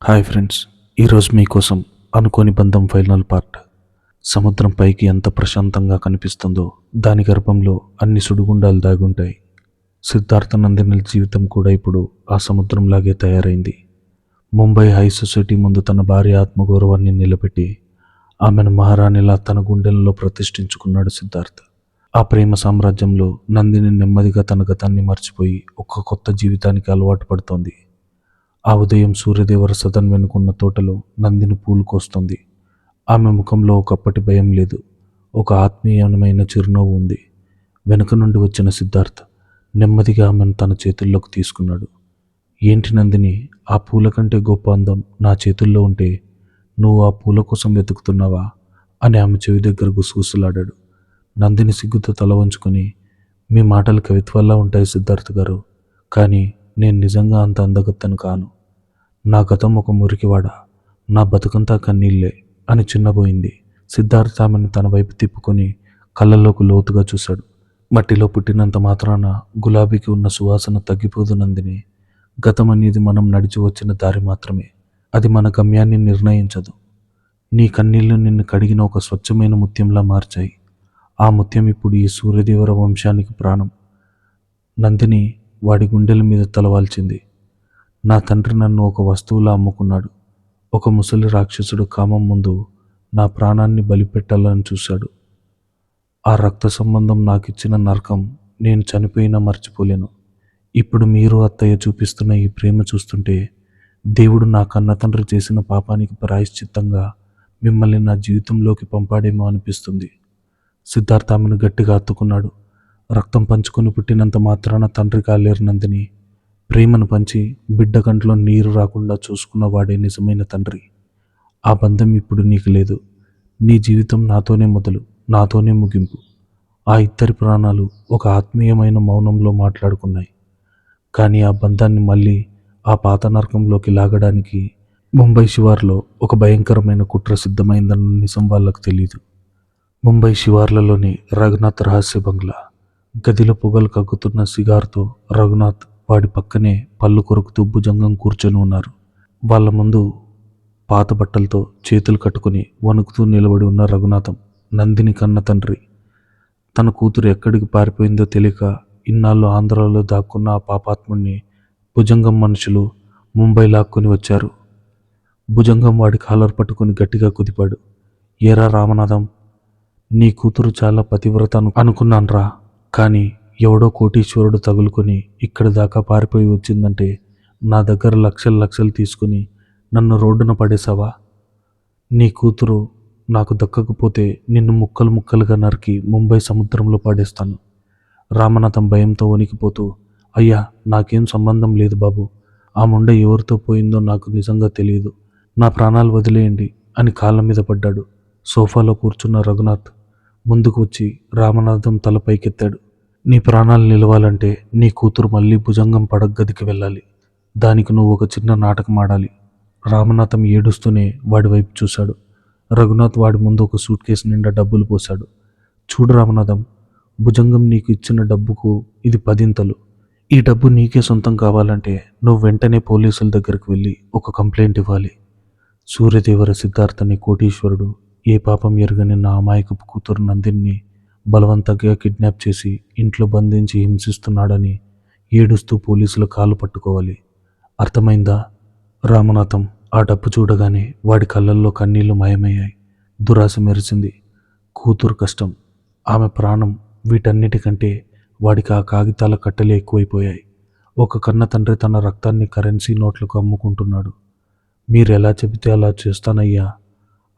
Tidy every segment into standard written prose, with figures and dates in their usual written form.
Hi friends, ఈరోజు మీకోసం అనుకోని బంధం ఫైనల్ పార్ట్. సముద్రం పైకి ఎంత ప్రశాంతంగా కనిపిస్తుందో దాని గర్భంలో అన్ని సుడిగుండాలు దాగుంటాయి. సిద్ధార్థ నందిని జీవితం కూడా ఇప్పుడు ఆ సముద్రంలాగే తయారైంది. ముంబై హై సొసైటీ ముందు తన భార్య ఆత్మగౌరవాన్ని నిలబెట్టి ఆమెను మహారాణిలా తన గుండెల్లో ప్రతిష్ఠించుకున్నాడు సిద్ధార్థ. ఆ ప్రేమ సామ్రాజ్యంలో నందిని నెమ్మదిగా తన గతాన్ని మర్చిపోయి ఒక కొత్త జీవితానికి అలవాటు పడుతోంది. ఆ ఉదయం సూర్యదేవర సదన్ వెనుకున్న తోటలో నందిని పూలు కోస్తుంది. ఆమె ముఖంలో ఒకప్పటి భయం లేదు, ఒక ఆత్మీయమైన చిరునవ్వు ఉంది. వెనుక నుండి వచ్చిన సిద్ధార్థ్ నెమ్మదిగా ఆమెను తన చేతుల్లోకి తీసుకున్నాడు. ఏంటి నందిని, ఆ పూల కంటే గొప్ప అందం నా చేతుల్లో ఉంటే నువ్వు ఆ పూల కోసం వెతుకుతున్నావా అని ఆమె చెవి దగ్గర గుసగుసలాడాడు. నందిని సిగ్గుతో తల వంచుకొని, మీ మాటలు కవిత్వాల్లా ఉంటాయి సిద్ధార్థ్ గారు, కానీ నేను నిజంగా అంత అందగత్తెను కాను. నా గతం ఒక మురికివాడ, నా బతుకంతా కన్నీళ్ళే అని చిన్నబోయింది. సిద్ధార్థ్ ఆమెను తన వైపు తిప్పుకొని కళ్ళల్లోకి లోతుగా చూశాడు. మట్టిలో పుట్టినంత మాత్రాన గులాబీకి ఉన్న సువాసన తగ్గిపోదు నందిని. గతం అనేది మనం నడిచి వచ్చిన దారి మాత్రమే, అది మన గమ్యాన్ని నిర్ణయించదు. నీ కన్నీళ్లు నిన్ను కడిగిన ఒక స్వచ్ఛమైన ముత్యంలా మార్చాయి. ఆ ముత్యం ఇప్పుడు ఈ సూర్యదేవర వంశానికి ప్రాణం. నందిని వాడి గుండెల మీద తలవాల్చింది. నా తండ్రి నన్ను ఒక వస్తువులా అమ్ముకున్నాడు. ఒక ముసలి రాక్షసుడు కామం ముందు నా ప్రాణాన్ని బలిపెట్టాలని చూశాడు. ఆ రక్త సంబంధం నాకిచ్చిన నరకం నేను చనిపోయినా మర్చిపోలేను. ఇప్పుడు మీరు అత్తయ్య చూపిస్తున్న ఈ ప్రేమ చూస్తుంటే దేవుడు నా కన్న తండ్రి చేసిన పాపానికి ప్రాయశ్చిత్తంగా మిమ్మల్ని నా జీవితంలోకి పంపాడేమో అనిపిస్తుంది. సిద్ధార్థ ఆమెను గట్టిగా హత్తుకున్నాడు. రక్తం పంచుకొని పుట్టినంత మాత్రాన తండ్రి కాలేరు నందిని. ప్రేమను పంచి బిడ్డ కంట్లో నీరు రాకుండా చూసుకున్న వాడే నిజమైన తండ్రి. ఆ బంధం ఇప్పుడు నీకు లేదు. నీ జీవితం నాతోనే మొదలు, నాతోనే ముగింపు. ఆ ఇద్దరి ప్రాణాలు ఒక ఆత్మీయమైన మౌనంలో మాట్లాడుకున్నాయి. కానీ ఆ బంధాన్ని మళ్ళీ ఆ పాత నరకంలోకి లాగడానికి ముంబై శివార్లో ఒక భయంకరమైన కుట్ర సిద్ధమైందన్న నిజం వాళ్ళకు తెలియదు. ముంబై శివార్లలోని రఘునాథ్ రహస్య బంగ్లా గదిలో పొగలు కక్కుతున్న సిగార్తో రఘునాథ్ వాడి పక్కనే పళ్ళు కొరుకుతూ భుజంగం కూర్చొని ఉన్నారు. వాళ్ళ ముందు పాత బట్టలతో చేతులు కట్టుకుని వణుకుతూ నిలబడి ఉన్న రఘునాథం నందిని కన్న తండ్రి. తన కూతురు ఎక్కడికి పారిపోయిందో తెలియక ఇన్నాళ్ళు ఆంధ్రాలో దాక్కున్న ఆ పాపాత్ముడిని భుజంగం మనుషులు ముంబై లాక్కొని వచ్చారు. భుజంగం వాడి కాలర్ పట్టుకుని గట్టిగా కుదిపాడు. ఏరా రామనాథం, నీ కూతురు చాలా పతివ్రత అనుకున్నాన్రా, కానీ ఎవడో కోటీశ్వరుడు తగులుకొని ఇక్కడి దాకా పారిపోయి వచ్చిందంటే నా దగ్గర లక్షలు లక్షలు తీసుకుని నన్ను రోడ్డున పడేసావా? నీ కూతురు నాకు దక్కకపోతే నిన్ను ముక్కలు ముక్కలుగా నరికి ముంబై సముద్రంలో పడేస్తాను. రామనాథం భయంతో వణికిపోతూ, అయ్యా నాకేం సంబంధం లేదు బాబు, ఆ ముండ ఎవరితో పోయిందో నాకు నిజంగా తెలియదు, నా ప్రాణాలు వదిలేయండి అని కాళ్ళ మీద పడ్డాడు. సోఫాలో కూర్చున్న రఘునాథ్ ముందుకు వచ్చి రామనాథం తల పైకెత్తాడు. నీ ప్రాణాలు నిలవాలంటే నీ కూతురు మళ్ళీ భుజంగం పడగదికి వెళ్ళాలి. దానికి నువ్వు ఒక చిన్న నాటకం ఆడాలి. రామనాథం ఏడుస్తూనే వాడి వైపు చూశాడు. రఘునాథ్ వాడి ముందు ఒక సూట్ కేసు నిండా డబ్బులు పోశాడు. చూడు రామనాథం, భుజంగం నీకు ఇచ్చిన డబ్బుకు ఇది 10 ఈ డబ్బు నీకే సొంతం కావాలంటే నువ్వు వెంటనే పోలీసుల దగ్గరికి వెళ్ళి ఒక కంప్లైంట్ ఇవ్వాలి. సూర్యదేవర సిద్ధార్థ అనే కోటీశ్వరుడు ఏ పాపం ఎరగని నా అమాయకపు కూతురు నందిని బలవంతంగా కిడ్నాప్ చేసి ఇంట్లో బంధించి హింసిస్తున్నాడని ఏడుస్తూ పోలీసుల కాలు పట్టుకోవాలి. అర్థమైందా? రామనాథం ఆ డబ్బు చూడగానే వాడి కళ్ళల్లో కన్నీళ్లు మాయమయ్యాయి. దురాశ మెరిసింది. కూతురు కష్టం, ఆమె ప్రాణం, వీటన్నిటికంటే వాడికి ఆ కాగితాల కట్టెలే ఎక్కువైపోయాయి. ఒక కన్న తండ్రి తన రక్తాన్ని కరెన్సీ నోట్లకు అమ్ముకుంటున్నాడు. మీరెలా చెబితే అలా చేస్తానయ్యా.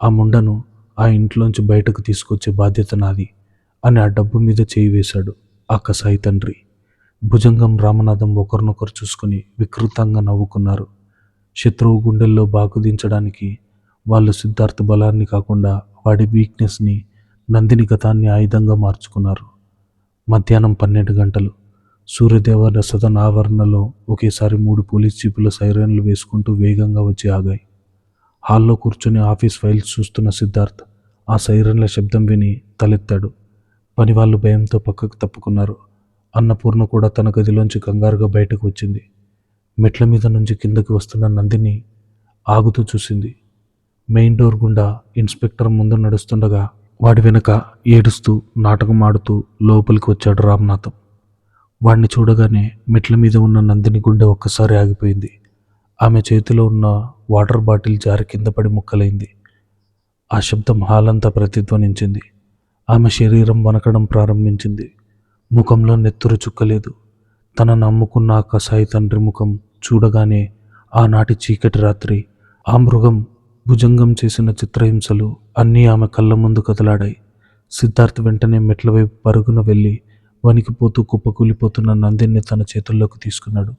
ఆ ముండను ఆ ఇంట్లోంచి బయటకు తీసుకొచ్చే బాధ్యత నాది అని ఆ డబ్బు మీద చేయి వేశాడు ఆ కసాయి తండ్రి. భుజంగం రామనాథం ఒకరినొకరు చూసుకుని వికృతంగా నవ్వుకున్నారు. శత్రువు గుండెల్లో బాకుదించడానికి వాళ్ళు సిద్ధార్థ బలాన్ని కాకుండా వాడి వీక్నెస్ని, నందిని గతాన్ని ఆయుధంగా మార్చుకున్నారు. మధ్యాహ్నం 12 గంటలు. సూర్యదేవర సదన్ ఆవరణలో ఒకేసారి 3 పోలీస్ జీపుల సైరన్లు వేసుకుంటూ వేగంగా వచ్చి ఆగాయి. హాల్లో కూర్చొని ఆఫీస్ ఫైల్స్ చూస్తున్న సిద్ధార్థ్ ఆ సైరన్ల శబ్దం విని తలెత్తాడు. పనివాళ్ళు భయంతో పక్కకు తప్పుకున్నారు. అన్నపూర్ణ కూడా తన గదిలోంచి కంగారుగా బయటకు వచ్చింది. మెట్ల మీద నుంచి కిందకి వస్తున్న నందిని ఆగుతూ చూసింది. మెయిన్ డోర్ గుండా ఇన్స్పెక్టర్ ముందు నడుస్తుండగా వాడి వెనుక ఏడుస్తూ నాటకం ఆడుతూ లోపలికి వచ్చాడు రామనాథం. వాడిని చూడగానే మెట్ల మీద ఉన్న నందిని గుండె ఒక్కసారి ఆగిపోయింది. ఆమె చేతిలో ఉన్న వాటర్ బాటిల్ జారి కింద పడి ముక్కలైంది. ఆ శబ్దం హాలంతా ప్రతిధ్వనించింది. ఆమె శరీరం వణకడం ప్రారంభించింది. ముఖంలో నెత్తురు చుక్కలేదు. తన నమ్ముకున్న ఆ కసాయి తండ్రి ముఖం చూడగానే ఆనాటి చీకటి రాత్రి, ఆ మృగం భుజంగం చేసిన చిత్రహింసలు అన్నీ ఆమె కళ్ళ ముందు కదలాడాయి. సిద్ధార్థ్ వెంటనే మెట్ల వైపు పరుగున వెళ్ళి వణికిపోతూ కుప్పకూలిపోతున్న నందిని తన చేతుల్లోకి తీసుకున్నాడు.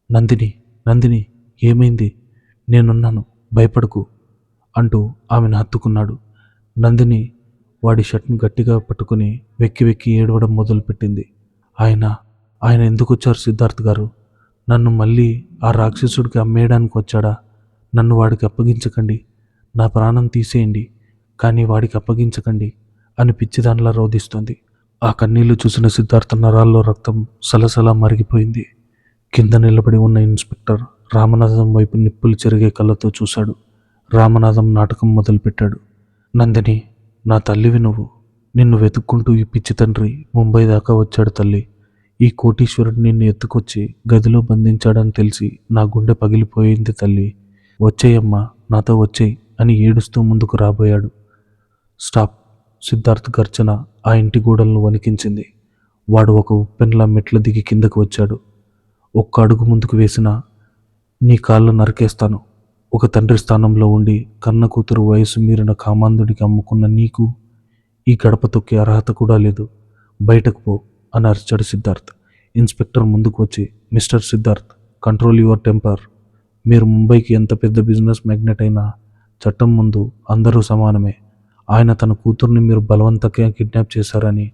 నందిని, నందిని, ఏమైంది? నేనున్నాను, భయపడకు అంటూ ఆమెను హత్తుకున్నాడు. నందిని వాడి షర్ట్ను గట్టిగా పట్టుకుని వెక్కి వెక్కి ఏడవడం మొదలుపెట్టింది. ఆయన ఎందుకు వచ్చారు సిద్ధార్థ్ గారు? నన్ను మళ్ళీ ఆ రాక్షసుడికి అమ్మేయడానికి వచ్చాడా? నన్ను వాడికి అప్పగించకండి, నా ప్రాణం తీసేయండి, కానీ వాడికి అప్పగించకండి అని పిచ్చిదానిలా రోధిస్తోంది. ఆ కన్నీళ్లు చూసిన సిద్ధార్థ నరాల్లో రక్తం సలసలా మరిగిపోయింది. కింద నిలబడి ఉన్న ఇన్స్పెక్టర్ రామనాథం వైపు నిప్పులు చెరిగే కళ్ళతో చూశాడు. రామనాథం నాటకం మొదలుపెట్టాడు. నందిని, నా తల్లివి నువ్వు. నిన్ను వెతుక్కుంటూ ఈ పిచ్చి తండ్రి ముంబై దాకా వచ్చాడు తల్లి. ఈ కోటీశ్వరుడు నిన్ను ఎత్తుకొచ్చి గదిలో బంధించాడని తెలిసి నా గుండె పగిలిపోయింది తల్లి. వచ్చేయమ్మా, నాతో వచ్చేయి అని ఏడుస్తూ ముందుకు రాబోయాడు. స్టాప్! సిద్ధార్థ్ గర్జన ఆ ఇంటి గోడలను వణికించింది. వాడు ఒక ఉప్పెన్లా మెట్లు దిగి కిందకు వచ్చాడు. ఒక్క అడుగు ముందుకు వేసినా నీ కాళ్ళు నరికేస్తాను. ఒక తండ్రి స్థానంలో ఉండి కన్న కూతురు వయసు మీరిన కామాంధుడికి అమ్ముకున్న నీకు ఈ గడప తొక్కే అర్హత కూడా లేదు. బయటకు పో అని అరిచాడు సిద్ధార్థ్. ఇన్స్పెక్టర్ ముందుకు వచ్చి, mister Siddharth, control your temper. మీరు ముంబైకి ఎంత పెద్ద బిజినెస్ మ్యాగ్నెట్ అయినా చట్టం ముందు అందరూ సమానమే. ఆయన తన కూతుర్ని మీరు బలవంతంగా కిడ్నాప్ చేశారని,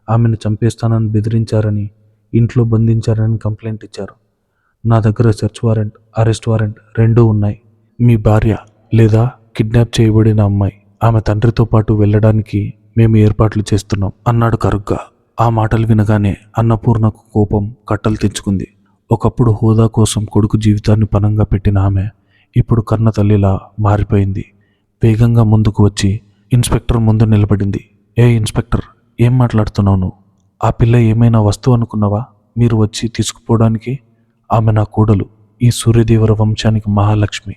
ఆమెను చంపేస్తానని బెదిరించారని, ఇంట్లో బంధించారని కంప్లైంట్ ఇచ్చారు. నా దగ్గర సెర్చ్ వారెంట్, అరెస్ట్ వారెంట్ రెండూ ఉన్నాయి. మీ భార్య లేదా కిడ్నాప్ చేయబడిన అమ్మాయి ఆమె తండ్రితో పాటు వెళ్ళడానికి మేము ఏర్పాట్లు చేస్తున్నాం అన్నాడు కరుగ్గా. ఆ మాటలు వినగానే అన్నపూర్ణకు కోపం కట్టలు తెచ్చుకుంది. ఒకప్పుడు హోదా కోసం కొడుకు జీవితాన్ని పణంగా పెట్టిన ఆమె ఇప్పుడు కన్న తల్లిలా మారిపోయింది. వేగంగా ముందుకు వచ్చి ఇన్స్పెక్టర్ ముందు నిలబడింది. ఏ ఇన్స్పెక్టర్, ఏం మాట్లాడుతున్నావు? ఆ పిల్ల ఏమైనా వస్తువు అనుకున్నావా మీరు వచ్చి తీసుకుపోవడానికి? ఆమె నా కోడలు, ఈ సూర్యదేవర వంశానికి మహాలక్ష్మి,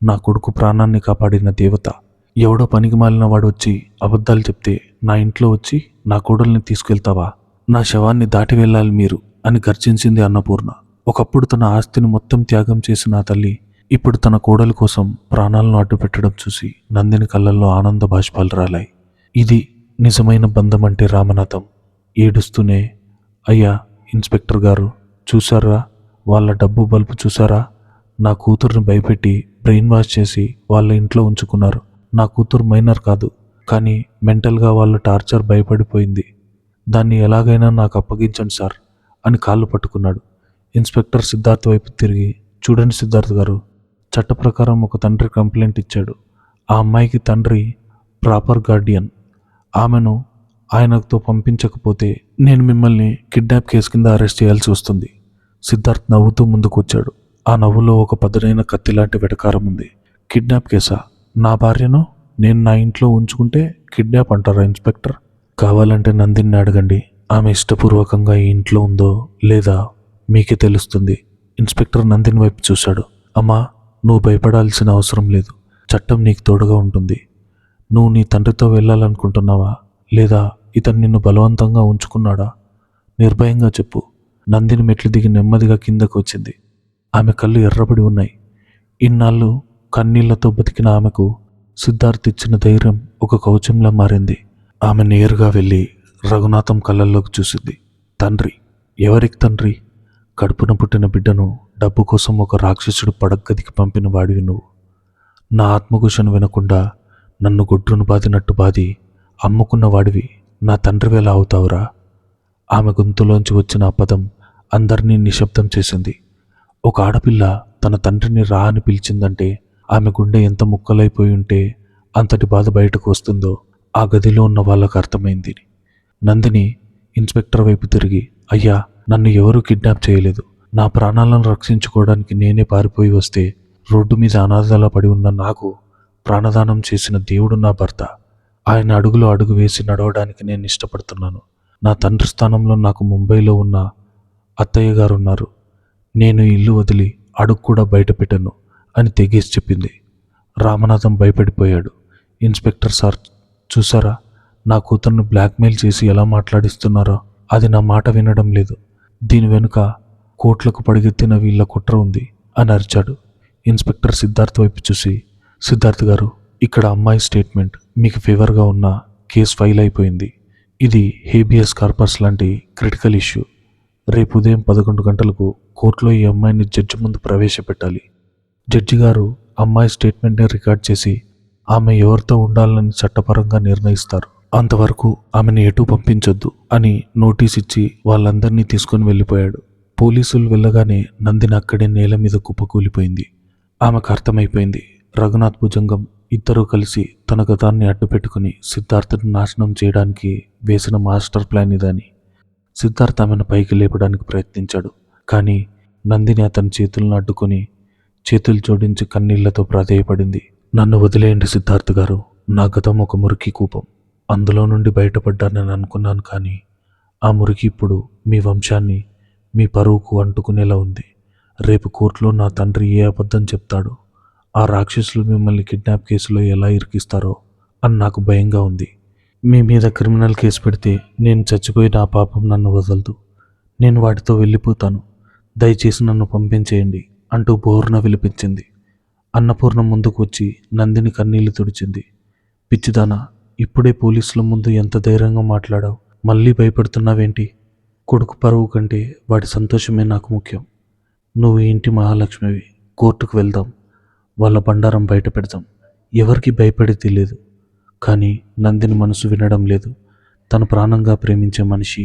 నా కొడుకు ప్రాణాన్ని కాపాడిన దేవత. ఎవడో పనికి మాలిన వాడు వచ్చి అబద్ధాలు చెప్తే నా ఇంట్లో వచ్చి నా కోడల్ని తీసుకెళ్తావా? నా శవాన్ని దాటి వెళ్ళాలి మీరు అని గర్జించింది అన్నపూర్ణ. ఒకప్పుడు తన ఆస్తిని మొత్తం త్యాగం చేసిన ఆ తల్లి ఇప్పుడు తన కోడల కోసం ప్రాణాలను అడ్డుపెట్టడం చూసి నందిని కళ్ళల్లో ఆనంద బాష్పాలు రాలాయి. ఇది నిజమైన బంధం అంటే రామనాథం ఏడుస్తూనే, అయ్యా ఇన్స్పెక్టర్ గారు, చూసారా వాళ్ళ డబ్బు బల్బు చూసారా? నా కూతుర్ని భయపెట్టి బ్రెయిన్ వాష్ చేసి వాళ్ళ ఇంట్లో ఉంచుకున్నారు. నా కూతురు మైనర్ కాదు, కానీ మెంటల్గా వాళ్ళ టార్చర్ భయపడిపోయింది. దాన్ని ఎలాగైనా నాకు అప్పగించండి సార్ అని కాళ్ళు పట్టుకున్నాడు. ఇన్స్పెక్టర్ సిద్ధార్థ్ వైపు తిరిగి, చూడండి సిద్ధార్థ్ గారు, చట్ట ప్రకారం ఒక తండ్రి కంప్లైంట్ ఇచ్చాడు. ఆ అమ్మాయికి తండ్రి ప్రాపర్ గార్డియన్. ఆమెను ఆయనతో పంపించకపోతే నేను మిమ్మల్ని కిడ్నాప్ కేసు కింద అరెస్ట్ చేయాల్సి వస్తుంది. సిద్ధార్థ్ నవ్వుతూ ముందుకు వచ్చాడు. ఆ నవ్వులో ఒక పదునైన కత్తిలాంటి వెటకారం ఉంది. కిడ్నాప్ కేసా? నా భార్యను నేను నా ఇంట్లో ఉంచుకుంటే కిడ్నాప్ అంటారా ఇన్స్పెక్టర్? కావాలంటే నందిని అడగండి, ఆమె ఇష్టపూర్వకంగా ఈ ఇంట్లో ఉందో లేదా మీకే తెలుస్తుంది. ఇన్స్పెక్టర్ నందిని వైపు చూశాడు. అమ్మా, నువ్వు భయపడాల్సిన అవసరం లేదు. చట్టం నీకు తోడుగా ఉంటుంది. నువ్వు నీ తండ్రితో వెళ్ళాలనుకుంటున్నావా లేదా ఇతను నిన్ను బలవంతంగా ఉంచుకున్నాడా? నిర్భయంగా చెప్పు. నందిని మెట్లు దిగి నెమ్మదిగా కిందకు వచ్చింది. ఆమె కళ్ళు ఎర్రబడి ఉన్నాయి. ఇన్నాళ్ళు కన్నీళ్లతో బతికిన ఆమెకు సిద్ధార్థ్ ఇచ్చిన ధైర్యం ఒక కవచంలా మారింది. ఆమె నేరుగా వెళ్ళి రఘునాథం కళ్ళల్లోకి చూసింది. తండ్రి? ఎవరికి తండ్రి? కడుపున పుట్టిన బిడ్డను డబ్బు కోసం ఒక రాక్షసుడు పడగ్గదికి పంపిన వాడివి నువ్వు. నా ఆత్మఘోషను వినకుండా నన్ను గొడ్రును బాదినట్టు బాది అమ్ముకున్న వాడివి నా తండ్రివేలా అవుతావురా? ఆమె గొంతులోంచి వచ్చిన ఆ పదం అందరినీ నిశ్శబ్దం చేసింది. ఒక ఆడపిల్ల తన తండ్రిని రా అని పిలిచిందంటే ఆమె గుండె ఎంత ముక్కలైపోయి ఉంటే అంతటి బాధ బయటకు వస్తుందో ఆ గదిలో ఉన్న వాళ్ళకు అర్థమైంది. నందిని ఇన్స్పెక్టర్ వైపు తిరిగి, అయ్యా, నన్ను ఎవరూ కిడ్నాప్ చేయలేదు. నా ప్రాణాలను రక్షించుకోవడానికి నేనే పారిపోయి వస్తే రోడ్డు మీద అనాథలా పడి ఉన్న నాకు ప్రాణదానం చేసిన దేవుడు నా భర్త. ఆయన అడుగులో అడుగు వేసి నడవడానికి నేను ఇష్టపడుతున్నాను. నా తండ్రి స్థానంలో నాకు ముంబైలో ఉన్న అత్తయ్య గారు ఉన్నారు. నేను ఇల్లు వదిలి అడుగు కూడా బయట పెట్టను అని తెగేసి చెప్పింది. రామనాథం భయపడిపోయాడు. ఇన్స్పెక్టర్ సార్, చూసారా, నా కూతుర్ని బ్లాక్మెయిల్ చేసి ఎలా మాట్లాడిస్తున్నారో. అది నా మాట వినడం లేదు. దీని వెనుక కోట్లకు పడిగెత్తిన వీళ్ళ కుట్ర ఉంది అని అరిచాడు. ఇన్స్పెక్టర్ సిద్ధార్థ్ వైపు చూసి, సిద్ధార్థ్ గారు, ఇక్కడ అమ్మాయి స్టేట్మెంట్ మీకు ఫేవర్గా ఉన్న కేసు ఫైల్ అయిపోయింది. ఇది హేబియస్ కార్పస్ లాంటి క్రిటికల్ ఇష్యూ. రేపు ఉదయం 11 గంటలకు కోర్టులో ఈ అమ్మాయిని జడ్జి ముందు ప్రవేశపెట్టాలి. జడ్జి గారు అమ్మాయి స్టేట్మెంట్ని రికార్డ్ చేసి ఆమె ఎవరితో ఉండాలని చట్టపరంగా నిర్ణయిస్తారు. అంతవరకు ఆమెను ఎటూ పంపించొద్దు అని నోటీస్ ఇచ్చి వాళ్ళందరినీ తీసుకొని వెళ్ళిపోయాడు. పోలీసులు వెళ్ళగానే నందిని అక్కడే నేల మీద కుప్పకూలిపోయింది. ఆమెకు అర్థమైపోయింది, రఘునాథ్, భుజంగం ఇద్దరూ కలిసి తన గతాన్ని అడ్డుపెట్టుకుని సిద్ధార్థను నాశనం చేయడానికి వేసిన మాస్టర్ ప్లాన్ ఇదని. సిద్ధార్థ్ ఆమెను పైకి లేపడానికి ప్రయత్నించాడు. కానీ నందిని అతని చేతులను అడ్డుకొని చేతులు జోడించి కన్నీళ్లతో ప్రాధేయపడింది. నన్ను వదిలేయండి సిద్ధార్థ్ గారు. నా గతం ఒక మురికి కూపం. అందులో నుండి బయటపడ్డానని అనుకున్నాను. కానీ ఆ మురికి ఇప్పుడు మీ వంశాన్ని, మీ పరువుకు అంటుకునేలా ఉంది. రేపు కోర్టులో నా తండ్రి ఏ అబద్ధం చెప్తాడో, ఆ రాక్షసులు మిమ్మల్ని కిడ్నాప్ కేసులో ఎలా ఇరికిస్తారో అని నాకు భయంగా ఉంది. మీ మీద క్రిమినల్ కేసు పెడితే నేను చచ్చిపోయిన ఆ పాపం నన్ను వదలదు. నేను వాటితో వెళ్ళిపోతాను. దయచేసి నన్ను పంపించేయండి అంటూ బోర్న విలిపించింది. అన్నపూర్ణ ముందుకు వచ్చి నందిని కన్నీళ్లు తుడిచింది. పిచ్చిదానా, ఇప్పుడే పోలీసుల ముందు ఎంత ధైర్యంగా మాట్లాడావు. మళ్ళీ భయపడుతున్నావేంటి? కొడుకు పరువు కంటే వాడి సంతోషమే నాకు ముఖ్యం. నువ్వు ఈ ఇంటి మహాలక్ష్మివి. కోర్టుకు వెళ్దాం. వాళ్ళ బండారం బయట పెడదాం. ఎవరికి భయపడేది లేదు. కానీ నందిని మనసు వినడం లేదు. తను ప్రాణంగా ప్రేమించే మనిషి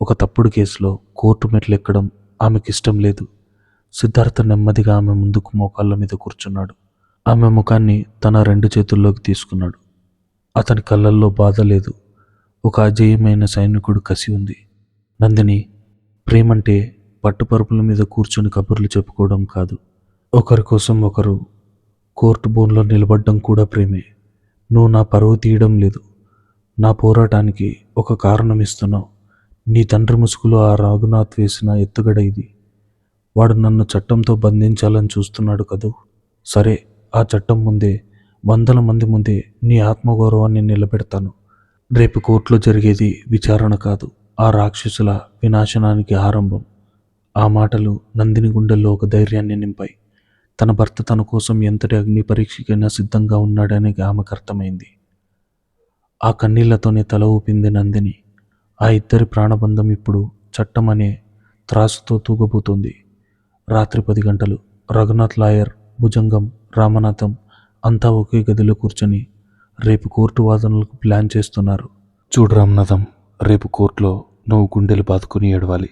ఒక తప్పుడు కేసులో కోర్టు మెట్లు ఎక్కడం ఆమెకి ఇష్టం లేదు. సిద్ధార్థ నెమ్మదిగా ఆమె ముందుకు మోకాళ్ళ మీద కూర్చున్నాడు. ఆమె ముఖాన్ని తన 2 చేతుల్లోకి తీసుకున్నాడు. అతని కళ్ళల్లో బాధ లేదు, ఒక అజేయమైన సైనికుడు కసి ఉంది. నందిని, ప్రేమంటే పట్టుపరుపుల మీద కూర్చొని కబుర్లు చెప్పుకోవడం కాదు. ఒకరి కోసం ఒకరు కోర్టు బోన్లో నిలబడ్డం కూడా ప్రేమే. నువ్వు నా పరువు తీయడం లేదు. నా పోరాటానికి ఒక కారణం ఇస్తున్నావు. నీ తండ్రి ముసుగులో ఆ రఘునాథ్ వేసిన ఎత్తుగడ ఇది. వాడు నన్ను చట్టంతో బంధించాలని చూస్తున్నాడు కదూ. సరే, ఆ చట్టం ముందే, వందల మంది ముందే నీ ఆత్మగౌరవాన్ని నిలబెడతాను. రేపు కోర్టులో జరిగేది విచారణ కాదు, ఆ రాక్షసుల వినాశనానికి ఆరంభం. ఆ మాటలు నందిని గుండెల్లో ఒక ధైర్యాన్ని నింపాయి. తన భర్త తన కోసం ఎంతటి అగ్ని పరీక్షకైనా సిద్ధంగా ఉన్నాడని ఆమెకు అర్థమైంది. ఆ కన్నీళ్లతోనే తల ఊపింది నందిని. ఆ ఇద్దరి ప్రాణబంధం ఇప్పుడు చట్టం అనే త్రాసుతో తూగబోతోంది. రాత్రి 10 గంటలు. రఘునాథ్, లాయర్, భుజంగం, రామనాథం అంతా ఒకే గదిలో కూర్చొని రేపు కోర్టు వాదనలకు ప్లాన్ చేస్తున్నారు. చూడు రామనాథం, రేపు కోర్టులో నువ్వు గుండెలు బాదుకుని ఏడవాలి.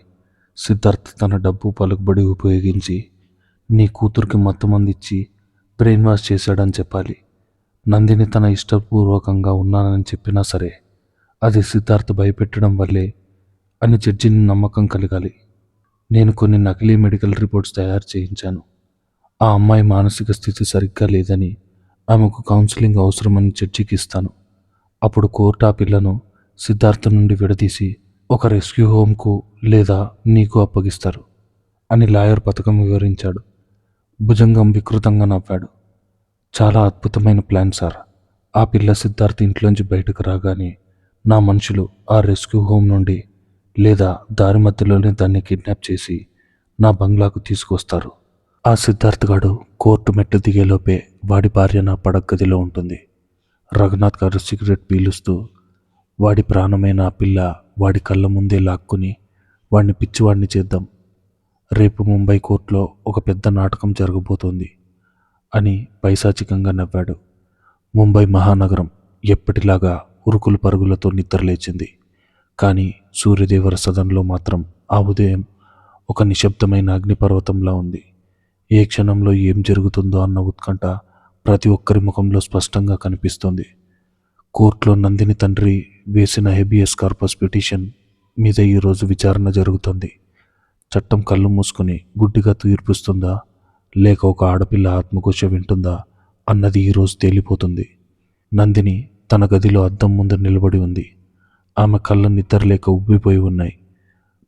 సిద్ధార్థ్ తన డబ్బు, పలుకుబడి ఉపయోగించి నీ కూతురికి మొత్తం అందించి బ్రెయిన్ వాష్ చేశాడని చెప్పాలి. నందిని తన ఇష్టపూర్వకంగా ఉన్నానని చెప్పినా సరే అది సిద్ధార్థ్ భయపెట్టడం వల్లే అని జడ్జిని నమ్మకం కలగాలి. నేను కొన్ని నకిలీ మెడికల్ రిపోర్ట్స్ తయారు చేయించాను. ఆ అమ్మాయి మానసిక స్థితి సరిగ్గా లేదని, ఆమెకు కౌన్సిలింగ్ అవసరమని జడ్జికి ఇస్తాను. అప్పుడు కోర్టు ఆ పిల్లను సిద్ధార్థ్ నుండి విడదీసి ఒక రెస్క్యూ హోమ్కు లేదా నీకు అప్పగిస్తారు అని లాయర్ పథకం వివరించాడు. భుజంగం వికృతంగా నవ్వాడు. చాలా అద్భుతమైన ప్లాన్ సార్. ఆ పిల్ల సిద్ధార్థ్ ఇంట్లోంచి బయటకు రాగానే నా మనుషులు ఆ రెస్క్యూ హోమ్ నుండి లేదా దారి మధ్యలోనే దాన్ని కిడ్నాప్ చేసి నా బంగ్లాకు తీసుకొస్తారు. ఆ సిద్ధార్థ్ గాడు కోర్టు మెట్లు దిగేలోపే వాడి భార్య నా పడగదిలో ఉంటుంది. రఘునాథ్ గారు సిగరెట్ పీలుస్తూ వాడి ప్రాణమైన ఆ పిల్ల వాడి కళ్ళ ముందే లాక్కుని వాడిని పిచ్చివాడిని చేద్దాం. రేపు ముంబై కోర్టులో ఒక పెద్ద నాటకం జరగబోతోంది అని పైశాచికంగా నవ్వాడు. ముంబై మహానగరం ఎప్పటిలాగా ఉరుకులు పరుగులతో నిద్రలేచింది. కానీ సూర్యదేవర సదన్లో మాత్రం ఆ ఉదయం ఒక నిశ్శబ్దమైన అగ్నిపర్వతంలా ఉంది. ఏ క్షణంలో ఏం జరుగుతుందో అన్న ఉత్కంఠ ప్రతి ఒక్కరి ముఖంలో స్పష్టంగా కనిపిస్తోంది. కోర్టులో నందిని తండ్రి వేసిన హెబియస్ కార్పస్ పిటిషన్ మీద ఈరోజు విచారణ జరుగుతుంది. చట్టం కళ్ళు మూసుకొని గుడ్డిగా తీర్పిస్తుందా లేక ఒక ఆడపిల్ల ఆత్మఘోష వింటుందా అన్నది ఈరోజు తేలిపోతుంది. నందిని తన గదిలో అద్దం ముందు నిలబడి ఉంది. ఆమె కళ్ళ నిద్రలేక ఉబ్బిపోయి ఉన్నాయి.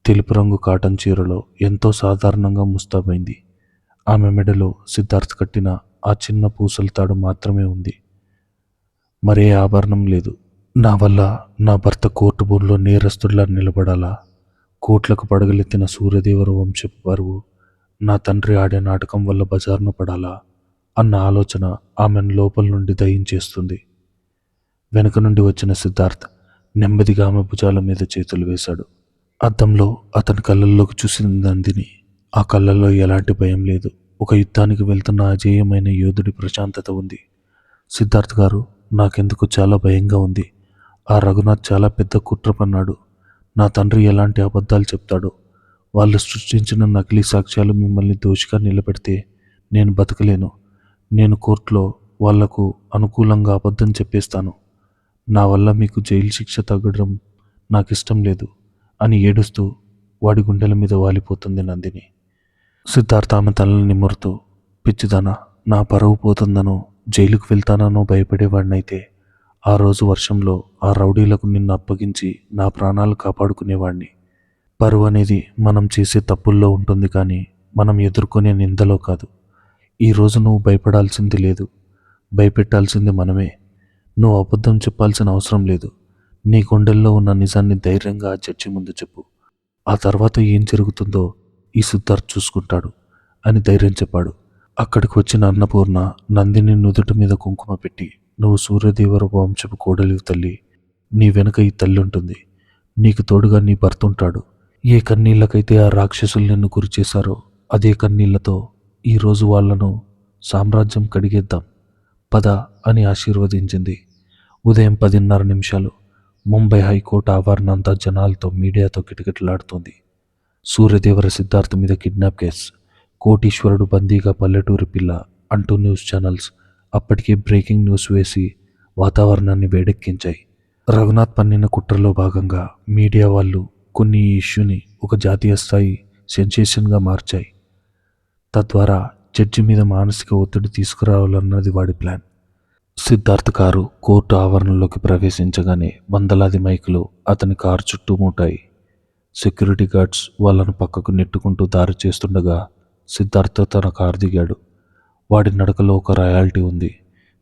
తెలుపు రంగు కాటన్ చీరలో ఎంతో సాధారణంగా ముస్తాబైంది. ఆమె మెడలో సిద్ధార్థ్ కట్టిన ఆ చిన్న పూసల తాడు మాత్రమే ఉంది. మరే ఆభరణం లేదు. నా వల్ల నా భర్త కోర్టు బోన్లో నేరస్తుడిలా నిలబడాలా? కోట్లకు పడగలెత్తిన సూర్యదేవర వంశపు పరువు నా తండ్రి ఆడే నాటకం వల్ల బజారున పడాలా అన్న ఆలోచన ఆమెను లోపల నుండి దయించేస్తుంది. వెనక నుండి వచ్చిన సిద్ధార్థ్ నెమ్మదిగా ఆమె భుజాల మీద చేతులు వేశాడు. అద్దంలో అతని కళ్ళల్లోకి చూసిన నందిని. ఆ కళ్ళల్లో ఎలాంటి భయం లేదు. ఒక యుద్ధానికి వెళ్తున్న అజేయమైన యోధుడి ప్రశాంతత ఉంది. సిద్ధార్థ్ గారు, నాకెందుకు చాలా భయంగా ఉంది. ఆ రఘునాథ్ చాలా పెద్ద కుట్ర పన్నాడు. నా తండ్రి ఎలాంటి అబద్ధాలు చెప్తాడో. వాళ్ళు సృష్టించిన నకిలీ సాక్ష్యాలు మిమ్మల్ని దోషిగా నిలబెడితే నేను బతకలేను. నేను కోర్టులో వాళ్లకు అనుకూలంగా అబద్ధం చెప్పేస్తాను. నా వల్ల మీకు జైలు శిక్ష తగ్గడం నాకు ఇష్టం లేదు అని ఏడుస్తూ వాడి గుండెల మీద వాలిపోతుంది నందిని. సిద్ధార్థ ఆమె తలని నిమురుతూ, పిచ్చిదానా, నా పరువు పోతుందనో జైలుకు వెళ్తానో భయపడేవాడినైతే ఆ రోజు వర్షంలో ఆ రౌడీలకు నిన్ను అప్పగించి నా ప్రాణాలు కాపాడుకునేవాడిని. పరువు అనేది మనం చేసే తప్పుల్లో ఉంటుంది, కానీ మనం ఎదుర్కొనే నిందలో కాదు. ఈరోజు నువ్వు భయపడాల్సింది లేదు, భయపెట్టాల్సింది మనమే. నువ్వు అబద్ధం చెప్పాల్సిన అవసరం లేదు. నీ గుండెల్లో ఉన్న నిజాన్ని ధైర్యంగా ఆ జడ్జి ముందు చెప్పు. ఆ తర్వాత ఏం జరుగుతుందో ఈ సిద్ధార్థ్ చూసుకుంటాడు అని ధైర్యం చెప్పాడు. అక్కడికి వచ్చిన అన్నపూర్ణ నందిని నుదుటి మీద కుంకుమ పెట్టి, నువ్వు సూర్యదేవర వంశపు కోడలివి తల్లి. నీ వెనుక ఈ తల్లి ఉంటుంది. నీకు తోడుగా నీ భర్త ఉంటాడు. ఏ కన్నీళ్ళకైతే ఆ రాక్షసులు నిన్ను గురి చేశారో అదే కన్నీళ్లతో ఈరోజు వాళ్లను సామ్రాజ్యం కడిగేద్దాం, పద అని ఆశీర్వదించింది. ఉదయం 10:30 ముంబై హైకోర్టు ఆవరణ అంతా జనాలతో, మీడియాతో కిటకిటలాడుతోంది. సూర్యదేవర సిద్ధార్థ్ మీద కిడ్నాప్ కేసు, కోటీశ్వరుడు బందీగా పల్లెటూరి పిల్ల అంటూ న్యూస్ ఛానల్స్ అప్పటికే బ్రేకింగ్ న్యూస్ వేసి వాతావరణాన్ని వేడెక్కించాయి. రఘునాథ్ పన్నిన కుట్రలో భాగంగా మీడియా వాళ్ళు కొన్ని ఈ ఇష్యూని ఒక జాతీయ స్థాయి సెన్సేషన్గా మార్చాయి. తద్వారా జడ్జి మీద మానసిక ఒత్తిడి తీసుకురావాలన్నది వాడి ప్లాన్. సిద్ధార్థ్ కారు కోర్టు ఆవరణలోకి ప్రవేశించగానే వందలాది మైకులు అతని కారు చుట్టూ మూటాయి. సెక్యూరిటీ గార్డ్స్ వాళ్ళను పక్కకు నెట్టుకుంటూ దారి చేస్తుండగా సిద్ధార్థ్ తన కారు దిగాడు. వాడి నడకలో ఒక రాయాలిటీ ఉంది.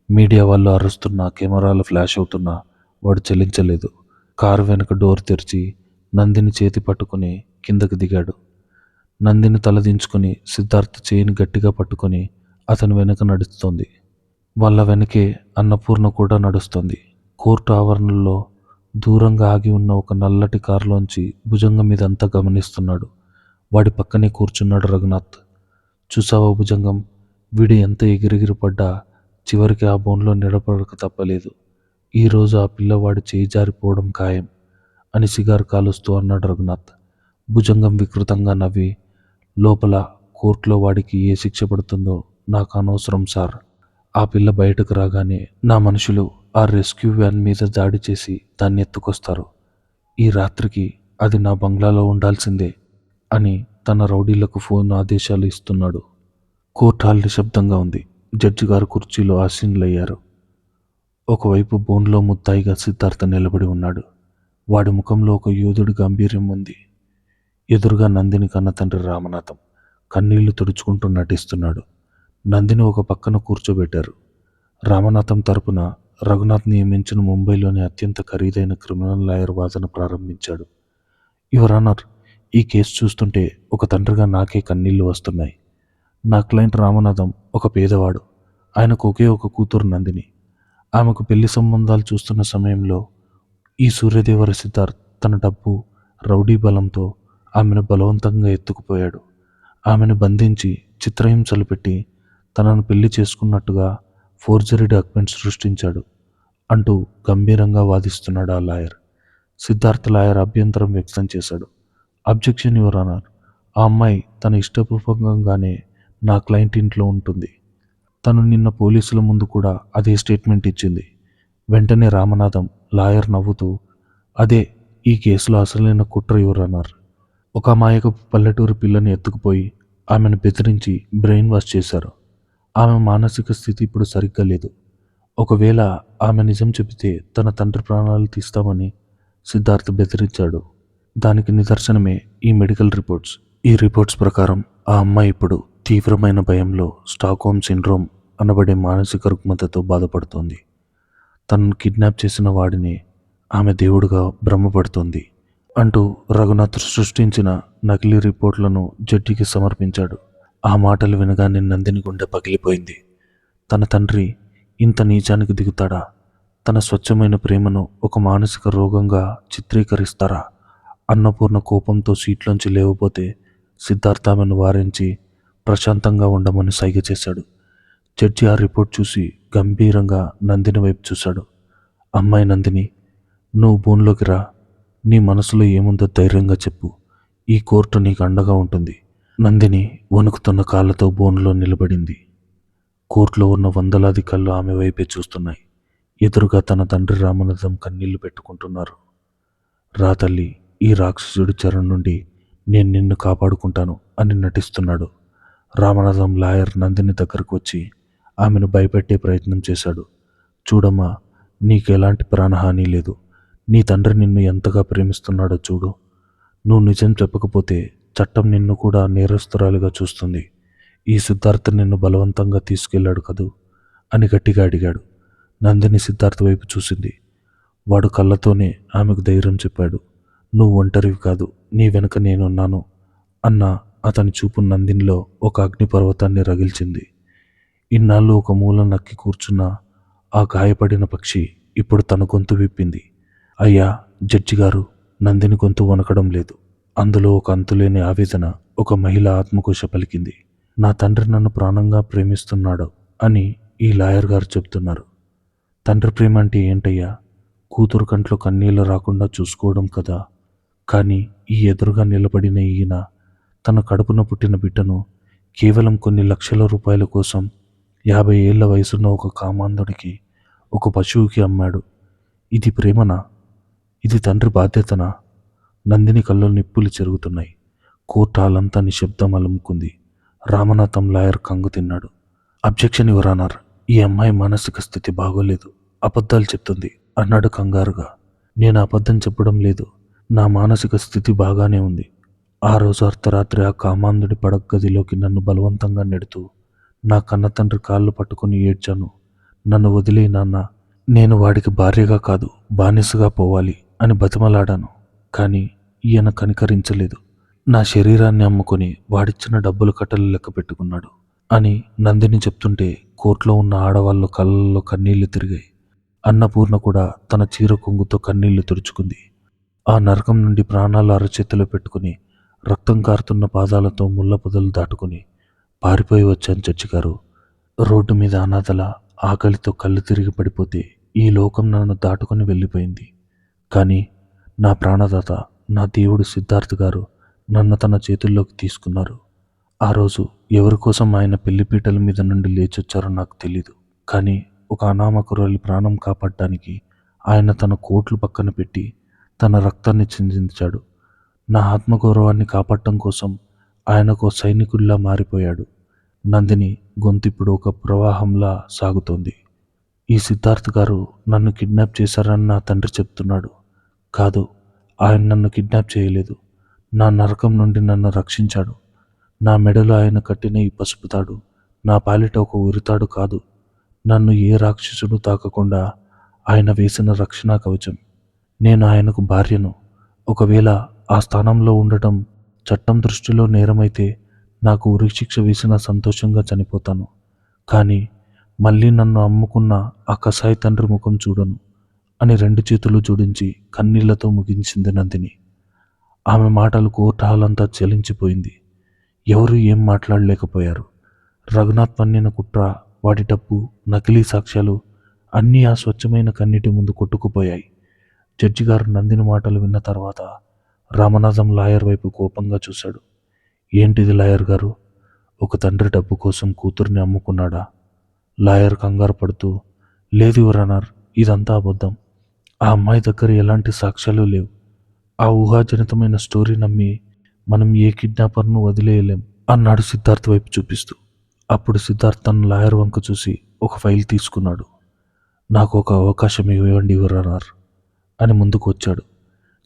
మీడియా వాళ్ళు అరుస్తున్నా, కెమెరాలు ఫ్లాష్ అవుతున్నా వాడు చెల్లించలేదు. కారు వెనుక డోర్ తెరిచి నందిని చేతి పట్టుకుని కిందకి దిగాడు. నందిని తలదించుకుని సిద్ధార్థ్ చేయిని గట్టిగా పట్టుకొని అతని వెనుక నడుస్తోంది. వాళ్ళ వెనకే అన్నపూర్ణ కూడా నడుస్తోంది. కోర్టు ఆవరణలో దూరంగా ఆగి ఉన్న ఒక నల్లటి కారులోంచి భుజంగం మీదంతా గమనిస్తున్నాడు. వాడి పక్కనే కూర్చున్నాడు రఘునాథ్. చూసావా భుజంగం, వీడు ఎంత ఎగిరెగిరి పడ్డా చివరికి ఆ బోన్లో నిలబడక తప్పలేదు. ఈరోజు ఆ పిల్లవాడి చేయి జారిపోవడం ఖాయం అని సిగారు కాలుస్తూ అన్నాడు రఘునాథ్. భుజంగం వికృతంగా నవ్వి, లోపల కోర్టులో వాడికి ఏ శిక్ష పడుతుందో నాకు అనవసరం సార్. ఆ పిల్ల బయటకు రాగానే నా మనుషులు ఆ రెస్క్యూ వ్యాన్ మీద దాడి చేసి దాన్ని ఎత్తుకొస్తారు. ఈ రాత్రికి అది నా బంగ్లాలో ఉండాల్సిందే అని తన రౌడీలకు ఫోన్ ఆదేశాలు ఇస్తున్నాడు. కోర్టు హాల్ నిశ్శబ్దంగా ఉంది. జడ్జి గారు కుర్చీలో ఆసీనులయ్యారు. ఒకవైపు బోన్లో ముద్దాయిగా సిద్ధార్థ నిలబడి ఉన్నాడు. వాడి ముఖంలో ఒక యోధుడి గాంభీర్యం ఉంది. ఎదురుగా నందిని కన్న తండ్రి రామనాథం కన్నీళ్లు తుడుచుకుంటూ నటిస్తున్నాడు. నందిని ఒక పక్కన కూర్చోబెట్టారు. రామనాథం తరపున రఘునాథ్ నియమించిన ముంబైలోని అత్యంత ఖరీదైన క్రిమినల్ లాయర్ వాదన ప్రారంభించాడు. యువర్ ఆనర్, ఈ కేసు చూస్తుంటే ఒక తండ్రిగా నాకే కన్నీళ్లు వస్తున్నాయి. నా క్లయింట్ రామనాథం ఒక పేదవాడు. ఆయనకు ఒకే ఒక కూతురు నందిని. ఆమెకు పెళ్లి సంబంధాలు చూస్తున్న సమయంలో ఈ సూర్యదేవర సిద్ధార్థ్ తన డబ్బు, రౌడీ బలంతో ఆమెను బలవంతంగా ఎత్తుకుపోయాడు. ఆమెను బంధించి చిత్రహింసలు పెట్టి తనను పెళ్లి చేసుకున్నట్టుగా ఫోర్జరీ డాక్యుమెంట్స్ సృష్టించాడు అంటూ గంభీరంగా వాదిస్తున్నాడు ఆ లాయర్. సిద్ధార్థ్ లాయర్ అభ్యంతరం వ్యక్తం చేశాడు. అబ్జెక్షన్ యువర్ ఆనర్, ఆ అమ్మాయి తన ఇష్టపూర్వకంగానే నా క్లయింట్ ఇంట్లో ఉంటుంది. తను నిన్న పోలీసుల ముందు కూడా అదే స్టేట్మెంట్ ఇచ్చింది. వెంటనే రామనాథం లాయర్ నవ్వుతూ, అదే ఈ కేసులో అసలైన కుట్ర యువర్ ఆనర్. ఒక అమాయకపు పల్లెటూరు పిల్లని ఎత్తుకుపోయి ఆమెను బెదిరించి బ్రెయిన్ వాష్ చేశారు. ఆమె మానసిక స్థితి ఇప్పుడు సరిగ్గా లేదు. ఒకవేళ ఆమె నిజం చెబితే తన తండ్రి ప్రాణాలు తీస్తామని సిద్ధార్థ్ బెదిరించాడు. దానికి నిదర్శనమే ఈ మెడికల్ రిపోర్ట్స్. ఈ రిపోర్ట్స్ ప్రకారం ఆ అమ్మాయి ఇప్పుడు తీవ్రమైన భయంలో స్టాక్హోమ్ సిండ్రోమ్ అనబడే మానసిక రుగ్మతతో బాధపడుతోంది. తనను కిడ్నాప్ చేసిన వాడిని ఆమె దేవుడుగా భ్రమపడుతోంది అంటూ రఘునాథ్ సృష్టించిన నకిలీ రిపోర్ట్లను జడ్జికి సమర్పించాడు. ఆ మాటలు వినగానే నందిని గుండె పగిలిపోయింది. తన తండ్రి ఇంత నీచానికి దిగుతాడా? తన స్వచ్ఛమైన ప్రేమను ఒక మానసిక రోగంగా చిత్రీకరిస్తారా? అన్నపూర్ణ కోపంతో సీట్లోంచి లేవబోతే సిద్ధార్థ ఆమెను వారించి ప్రశాంతంగా ఉండమని సైగ చేశాడు. జడ్జి ఆ రిపోర్ట్ చూసి గంభీరంగా నందిని వైపు చూశాడు. అమ్మాయి నందిని, నువ్వు బోన్లోకి రా. నీ మనసులో ఏముందో ధైర్యంగా చెప్పు. ఈ కోర్టు నీకు అండగా ఉంటుంది. నందిని వణుకుతున్న కాళ్ళతో బోన్లో నిలబడింది. కోర్టులో ఉన్న వందలాది కళ్ళు ఆమె వైపే చూస్తున్నాయి. ఎదురుగా తన తండ్రి రామనాథం కన్నీళ్లు పెట్టుకుంటున్నారు. రా తల్లి, ఈ రాక్షసుడి చెర నుండి నేను నిన్ను కాపాడుకుంటాను అని నటిస్తున్నాడు. రామనాథం లాయర్ నందిని దగ్గరకు వచ్చి ఆమెను భయపెట్టే ప్రయత్నం చేశాడు. చూడమ్మా, నీకు ఎలాంటి ప్రాణహాని లేదు. నీ తండ్రి నిన్ను ఎంతగా ప్రేమిస్తున్నాడో చూడు. నువ్వు నిజం చెప్పకపోతే చట్టం నిన్ను కూడా నేరస్తురాలిగా చూస్తుంది. ఈ సిద్ధార్థ నిన్ను బలవంతంగా తీసుకెళ్లాడు కదూ అని గట్టిగా అడిగాడు. నందిని సిద్ధార్థ వైపు చూసింది. వాడు కళ్ళతోనే ఆమెకు ధైర్యం చెప్పాడు. నువ్వు ఒంటరివి కాదు, నీ వెనుక నేనున్నాను అన్న అతని చూపు నందినిలో ఒక అగ్నిపర్వతాన్ని రగిల్చింది. ఇన్నాళ్ళు ఒక మూల నక్కి కూర్చున్న ఆ గాయపడిన పక్షి ఇప్పుడు తన గొంతు విప్పింది. అయ్యా జడ్జి గారు, నందిని గొంతు వనకడం లేదు. అందులో ఒక అంతులేని ఆవేదన, ఒక మహిళ ఆత్మకోశ పలికింది. నా తండ్రి నన్ను ప్రాణంగా ప్రేమిస్తున్నాడు అని ఈ లాయర్ గారు చెప్తున్నారు. తండ్రి ప్రేమ అంటే ఏంటయ్యా? కూతురు కంట్లో కన్నీళ్లు రాకుండా చూసుకోవడం కదా. కానీ ఈ ఎదురుగా నిలబడిన ఈయన తన కడుపున పుట్టిన బిడ్డను కేవలం కొన్ని లక్షల రూపాయల కోసం 50 ఏళ్ల వయసున్న ఒక కామాంధుడికి, ఒక పశువుకి అమ్మాడు. ఇది ప్రేమనా? ఇది తండ్రి బాధ్యతనా? నందిని కళ్ళు నిప్పులు చెరుగుతున్నాయి. కోర్టు హాలంతా నిశ్శబ్దం అలుముకుంది. రామనాథం లాయర్ కంగు తిన్నాడు. అబ్జెక్షన్ యువర్ ఆనర్, ఈ అమ్మాయి మానసిక స్థితి బాగోలేదు, అబద్ధాలు చెప్తుంది అన్నాడు కంగారుగా. నేను అబద్ధం చెప్పడం లేదు. నా మానసిక స్థితి బాగానే ఉంది. ఆ రోజు అర్ధరాత్రి ఆ కామాంధుడి పడక గదిలోకి నన్ను బలవంతంగా నెడుతూ నా కన్న తండ్రి కాళ్ళు పట్టుకుని ఏడ్చాను. నన్ను వదిలే నాన్న, నేను వాడికి భార్యగా కాదు బానిసగా పోవాలి అని బతిమలాడాను. కానీ ఈయన కనికరించలేదు. నా శరీరాన్ని అమ్ముకొని వాడిచ్చిన డబ్బులు కట్టలు లెక్క పెట్టుకున్నాడు అని నందిని చెప్తుంటే కోర్టులో ఉన్న ఆడవాళ్ళ కళ్ళల్లో కన్నీళ్లు తిరిగాయి. అన్నపూర్ణ కూడా తన చీర కొంగుతో కన్నీళ్లు తుడుచుకుంది. ఆ నరకం నుండి ప్రాణాలు అరచేతిలో పెట్టుకుని రక్తం కారుతున్న పాదాలతో ముళ్ళ పొదలు దాటుకుని పారిపోయి వచ్చాను జడ్జి గారు. రోడ్డు మీద అనాథల ఆకలితో కళ్ళు తిరిగి పడిపోతే ఈ లోకం నన్ను దాటుకుని వెళ్ళిపోయింది. కానీ నా ప్రాణదాత, నా దేవుడు సిద్ధార్థ్ గారు నన్ను తన చేతుల్లోకి తీసుకున్నారు. ఆ రోజు ఎవరి కోసం ఆయన పెళ్లిపీటల మీద నుండి లేచొచ్చారో నాకు తెలీదు. కానీ ఒక అనామకురాలి ప్రాణం కాపాడడానికి ఆయన తన కోట్లు పక్కన పెట్టి తన రక్తాన్ని చిందించాడు. నా ఆత్మగౌరవాన్ని కాపాడటం కోసం ఆయనకు సైనికుల్లా మారిపోయాడు. నందిని గొంతు ఇప్పుడు ఒక ప్రవాహంలా సాగుతోంది. ఈ సిద్ధార్థ్ గారు నన్ను కిడ్నాప్ చేశారని నా తండ్రి చెప్తున్నాడు. కాదు, ఆయన నన్ను కిడ్నాప్ చేయలేదు. నా నరకం నుండి నన్ను రక్షించాడు. నా మెడలో ఆయన కట్టిన ఈ పసుపు తాడు నా పాలిట ఒక ఉరితాడు కాదు. నన్ను ఏ రాక్షసుడు తాకకుండా ఆయన వేసిన రక్షణా కవచం. నేను ఆయనకు భార్యను. ఒకవేళ ఆ స్థానంలో ఉండటం చట్టం దృష్టిలో నేరమైతే నాకు ఉరిశిక్ష వేసినా సంతోషంగా చనిపోతాను. కానీ మళ్ళీ నన్ను అమ్ముకున్న ఆ కసాయి తండ్రి ముఖం చూడను అని 2 చేతులు జోడించి కన్నీళ్లతో ముగించింది నందిని. ఆమె మాటలు కోర్టు హాల్ అంతా చలించిపోయింది. ఎవరూ ఏం మాట్లాడలేకపోయారు. రఘునాథ్ పన్నిన కుట్ర, వాడి డబ్బు, నకిలీ సాక్ష్యాలు అన్నీ ఆ స్వచ్ఛమైన కన్నీటి ముందు కొట్టుకుపోయాయి. జడ్జి గారు నందిని మాటలు విన్న తర్వాత రామనాథం లాయర్ వైపు కోపంగా చూశాడు. ఏంటిది లాయర్ గారు? ఒక తండ్రి డబ్బు కోసం కూతుర్ని అమ్ముకున్నాడా? లాయర్ కంగారు పడుతూ, లేదు యువర్ ఆనర్, ఇదంతా అబద్ధం. ఆ అమ్మాయి దగ్గర ఎలాంటి సాక్ష్యాలు లేవు. ఆ ఊహాజనితమైన స్టోరీ నమ్మి మనం ఏ కిడ్నాపర్ను వదిలేయలేం అన్నాడు సిద్ధార్థ్ వైపు చూపిస్తూ. అప్పుడు సిద్ధార్థ్ తన లాయర్ వంక చూసి ఒక ఫైల్ తీసుకున్నాడు. నాకు ఒక అవకాశం ఇవ్వండి యువర్ ఆనర్ అని ముందుకు వచ్చాడు.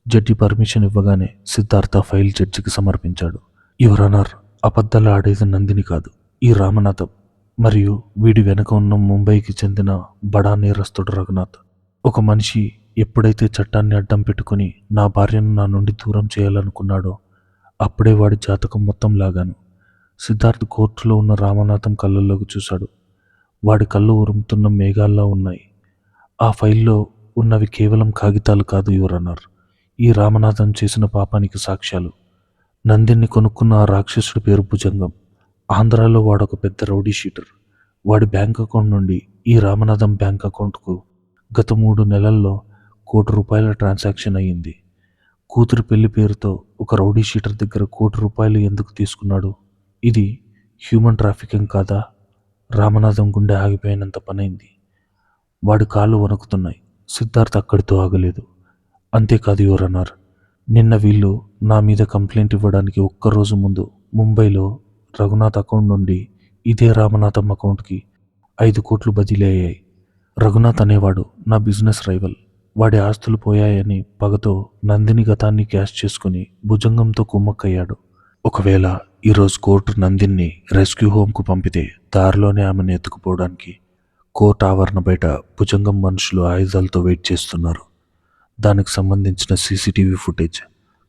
జడ్జి పర్మిషన్ ఇవ్వగానే సిద్ధార్థ్ ఆ ఫైల్ జడ్జికి సమర్పించాడు. యువర్ ఆనర్, అబద్ధాలు ఆడేది నందిని కాదు, ఈ రామనాథం. మరియు వీడి వెనక ఉన్న ముంబైకి చెందిన బడా నేరస్తుడు రఘునాథ్. ఒక మనిషి ఎప్పుడైతే చట్టాన్ని అడ్డం పెట్టుకుని నా భార్యను నా నుండి దూరం చేయాలనుకున్నాడో అప్పుడే వాడి జాతకం మొత్తం లాగాను. సిద్ధార్థ్ కోర్టులో ఉన్న రామనాథం కళ్ళల్లోకి చూశాడు. వాడి కళ్ళు ఉరుముతున్న మేఘాల్లా ఉన్నాయి. ఆ ఫైల్లో ఉన్నవి కేవలం కాగితాలు కాదు యువర్ ఆనర్, ఈ రామనాథం చేసిన పాపానికి సాక్ష్యాలు. నందిని కొనుక్కున్న ఆ రాక్షసుడి పేరు భుజంగం. ఆంధ్రాలో వాడొక పెద్ద రౌడీ షీటర్. వాడి బ్యాంక్ అకౌంట్ నుండి ఈ రామనాథం బ్యాంక్ అకౌంట్కు గత 3 నెలల్లో ₹1 కోటి ట్రాన్సాక్షన్ అయ్యింది. కూతురు పెళ్లి పేరుతో ఒక రౌడీ షీటర్ దగ్గర ₹1 కోటి ఎందుకు తీసుకున్నాడు? ఇది హ్యూమన్ ట్రాఫికింగ్ కాదా? రామనాథం గుండె ఆగిపోయినంత పనైంది. వాడి కాళ్ళు వణుకుతున్నాయి. సిద్ధార్థ్ అక్కడితో ఆగలేదు. అంతేకాదు యువర్ ఆనర్, నిన్న వీళ్ళు నా మీద కంప్లైంట్ ఇవ్వడానికి ఒక్కరోజు ముందు ముంబైలో రఘునాథ్ అకౌంట్ నుండి ఇదే రామనాథం అకౌంట్కి 5 కోట్లు బదిలీ అయ్యాయి. రఘునాథ్ అనేవాడు నా బిజినెస్ రైవల్. వాడి ఆస్తులు పోయాయని పగతో నందిని గతాన్ని క్యాష్ చేసుకుని భుజంగంతో కుమ్మక్కయ్యాడు. ఒకవేళ ఈరోజు కోర్టు నందిని రెస్క్యూ హోమ్కు పంపితే దారిలోనే ఆమెను ఎత్తుకుపోవడానికి కోర్టు ఆవరణ బయట భుజంగం మనుషులు ఆయుధాలతో వెయిట్ చేస్తున్నారు. దానికి సంబంధించిన సీసీటీవీ ఫుటేజ్,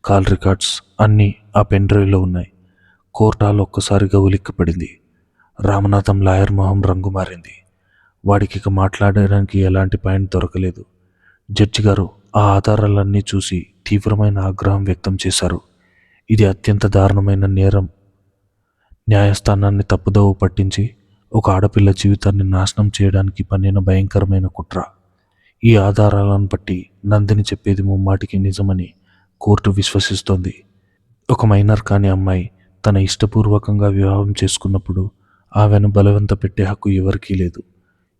కాల్ రికార్డ్స్ అన్నీ ఆ పెన్ డ్రైవ్లో ఉన్నాయి. కోర్టు హాల్ ఒక్కసారిగా ఉలిక్కిపడింది. రామనాథం లాయర్ మొహం రంగు మారింది. వాడికి ఇక మాట్లాడడానికి ఎలాంటి పాయింట్ దొరకలేదు. జడ్జి గారు ఆ ఆధారాలన్నీ చూసి తీవ్రమైన ఆగ్రహం వ్యక్తం చేశారు. ఇది అత్యంత దారుణమైన నేరం. న్యాయస్థానాన్ని తప్పుదోవ పట్టించి ఒక ఆడపిల్ల జీవితాన్ని నాశనం చేయడానికి పన్నిన భయంకరమైన కుట్ర. ఈ ఆధారాలను బట్టి నందిని చెప్పేది ముమ్మాటికి నిజమని కోర్టు విశ్వసిస్తోంది. ఒక మైనర్ కాని అమ్మాయి తన ఇష్టపూర్వకంగా వివాహం చేసుకున్నప్పుడు ఆమెను బలవంత పెట్టే హక్కు ఎవరికీ లేదు.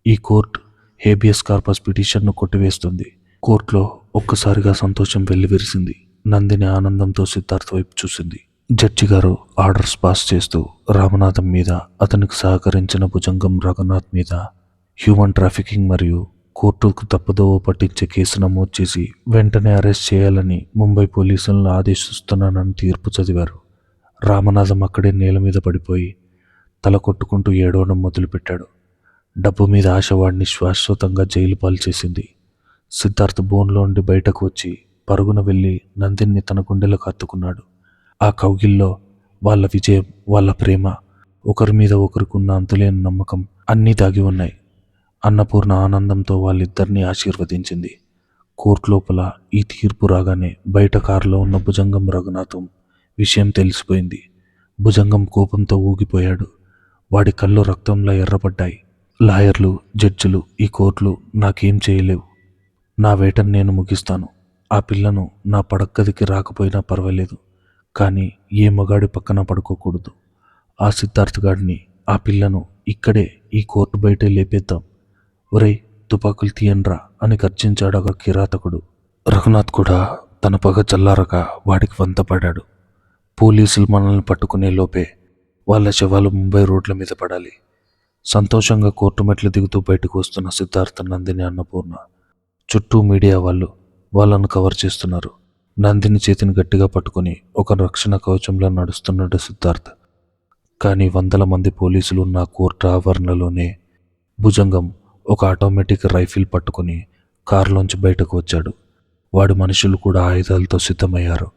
ఈ కోర్టు హేబియస్ కార్పస్ పిటిషన్ను కొట్టివేస్తుంది. కోర్టులో ఒక్కసారిగా సంతోషం వెల్లివిరిసింది. నందిని ఆనందంతో సిద్ధార్థ్ వైపు చూసింది. జడ్జి గారు ఆర్డర్స్ పాస్ చేస్తూ రామనాథం మీద, అతనికి సహకరించిన భుజంగం రఘునాథ్ మీద హ్యూమన్ ట్రాఫికింగ్ మరియు కోర్టుకు తప్పుదోవ పట్టించే కేసు నమోదు చేసి వెంటనే అరెస్ట్ చేయాలని ముంబై పోలీసులను ఆదేశిస్తున్నానని తీర్పు చదివారు. రామనాథం అక్కడే నేల మీద పడిపోయి తల కొట్టుకుంటూ ఏడవడం మొదలుపెట్టాడు. డబ్బు మీద ఆశ వాడిని శాశ్వతంగా జైలు పాలు చేసింది. సిద్ధార్థ్ బోన్లోండి బయటకు వచ్చి పరుగున వెళ్ళి నందిని తన గుండెలకు హత్తుకున్నాడు. ఆ కౌగిల్లో వాళ్ళ విజయం, వాళ్ళ ప్రేమ, ఒకరి మీద ఒకరికున్న అంతులేని నమ్మకం అన్నీ దాగి ఉన్నాయి. అన్నపూర్ణ ఆనందంతో వాళ్ళిద్దరినీ ఆశీర్వదించింది. కోర్టు లోపల ఈ తీర్పు రాగానే బయట కారులో ఉన్న భుజంగం రఘునాథం విషయం తెలిసిపోయింది. భుజంగం కోపంతో ఊగిపోయాడు. వాడి కళ్ళు రక్తంలో ఎర్రపడ్డాయి. లాయర్లు, జడ్జిలు, ఈ కోర్టులు నాకేం చేయలేవు. నా వేటను నేను ముగిస్తాను. ఆ పిల్లను నా పడక్కదికి రాకపోయినా పర్వాలేదు, కానీ ఏ మగాడి పక్కన పడుకోకూడదు. ఆ సిద్ధార్థ్ గాడిని, ఆ పిల్లను ఇక్కడే ఈ కోర్టు బయటే లేపేద్దాం. ఒరేయ్, తుపాకులు తీయండ్రా అని గర్జించాడు ఒక కిరాతకుడు. రఘునాథ్ కూడా తన పగ చల్లారక వాడికి వంతపడ్డాడు. పోలీసులు మనల్ని పట్టుకునే లోపే వాళ్ళ శవాలు ముంబై రోడ్ల మీద పడాలి. సంతోషంగా కోర్టు మెట్లు దిగుతూ బయటకు వస్తున్న సిద్ధార్థ్, నందిని, అన్నపూర్ణ చుట్టూ మీడియా వాళ్ళు వాళ్ళను కవర్ చేస్తున్నారు. నందిని చేతిని గట్టిగా పట్టుకుని ఒక రక్షణ కవచంలో నడుస్తున్నాడు సిద్ధార్థ్. కానీ 100 మంది పోలీసులు ఉన్న కోర్టు ఆవరణలోనే భుజంగం ఒక ఆటోమేటిక్ రైఫిల్ పట్టుకుని కారులోంచి బయటకు వచ్చాడు. వాడి మనుషులు కూడా ఆయుధాలతో సిద్ధమయ్యారు.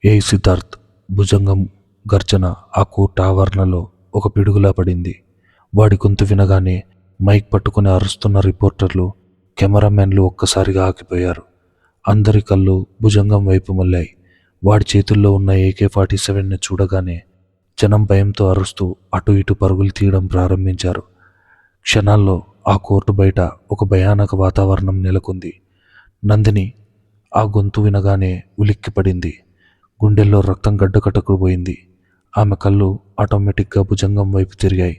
ఏ సిద్ధార్థ్! భుజంగం గర్జన ఆ కోర్టు ఆవరణలో ఒక పిడుగులా పడింది. వాడి గొంతు వినగానే మైక్ పట్టుకుని అరుస్తున్న రిపోర్టర్లు, కెమెరామెన్లు ఒక్కసారిగా ఆగిపోయారు. అందరి కళ్ళు భుజంగం వైపు మళ్ళాయి. వాడి చేతుల్లో ఉన్న AK-47ని చూడగానే జనం భయంతో అరుస్తూ అటు ఇటు పరుగులు తీయడం ప్రారంభించారు. క్షణాల్లో ఆ కోర్టు బయట ఒక భయానక వాతావరణం నెలకొంది. నందిని ఆ గొంతు వినగానే ఉలిక్కిపడింది. గుండెల్లో రక్తం గడ్డకట్టుకుపోయింది. ఆమె కళ్ళు ఆటోమేటిక్గా భుజంగం వైపు తిరిగాయి.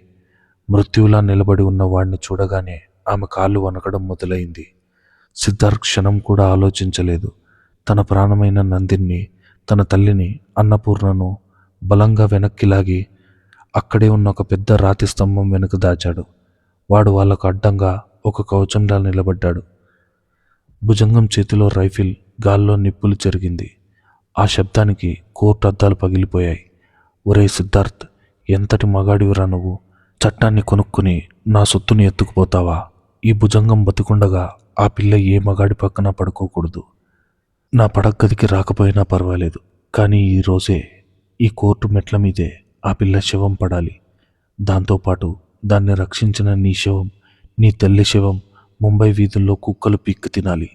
మృత్యువులా నిలబడి ఉన్న వాడిని చూడగానే ఆమె కాళ్ళు వణకడం మొదలైంది. సిద్ధార్థ్ క్షణం కూడా ఆలోచించలేదు. తన ప్రాణమైన నందిని, తన తల్లిని అన్నపూర్ణను బలంగా వెనక్కి లాగి అక్కడే ఉన్న ఒక పెద్ద రాతి స్తంభం వెనుక దాచాడు. వాడు వాళ్లకు అడ్డంగా ఒక కవచంలా నిలబడ్డాడు. భుజంగం చేతిలో రైఫిల్ గాల్లో నిప్పులు చెరిగింది. ఆ శబ్దానికి కోర్టు అద్దాలు పగిలిపోయాయి. ఒరేయ్ సిద్ధార్థ్, ఎంతటి మగాడివిరా నువ్వు! చట్టాన్ని కొనుక్కుని నా సొత్తుని ఎత్తుకుపోతావా? ఈ భుజంగం బతికుండగా ఆ పిల్ల ఏ మగాడి పక్కన పడుకోకూడదు. నా పడగదికి రాకపోయినా పర్వాలేదు, కానీ ఈరోజే ఈ కోర్టు మెట్ల మీదే ఆ పిల్ల శవం పడాలి. దాంతోపాటు దాన్ని రక్షించిన నీ శవం, నీ తల్లి శవం ముంబై వీధుల్లో కుక్కలు పిక్కి తినాలి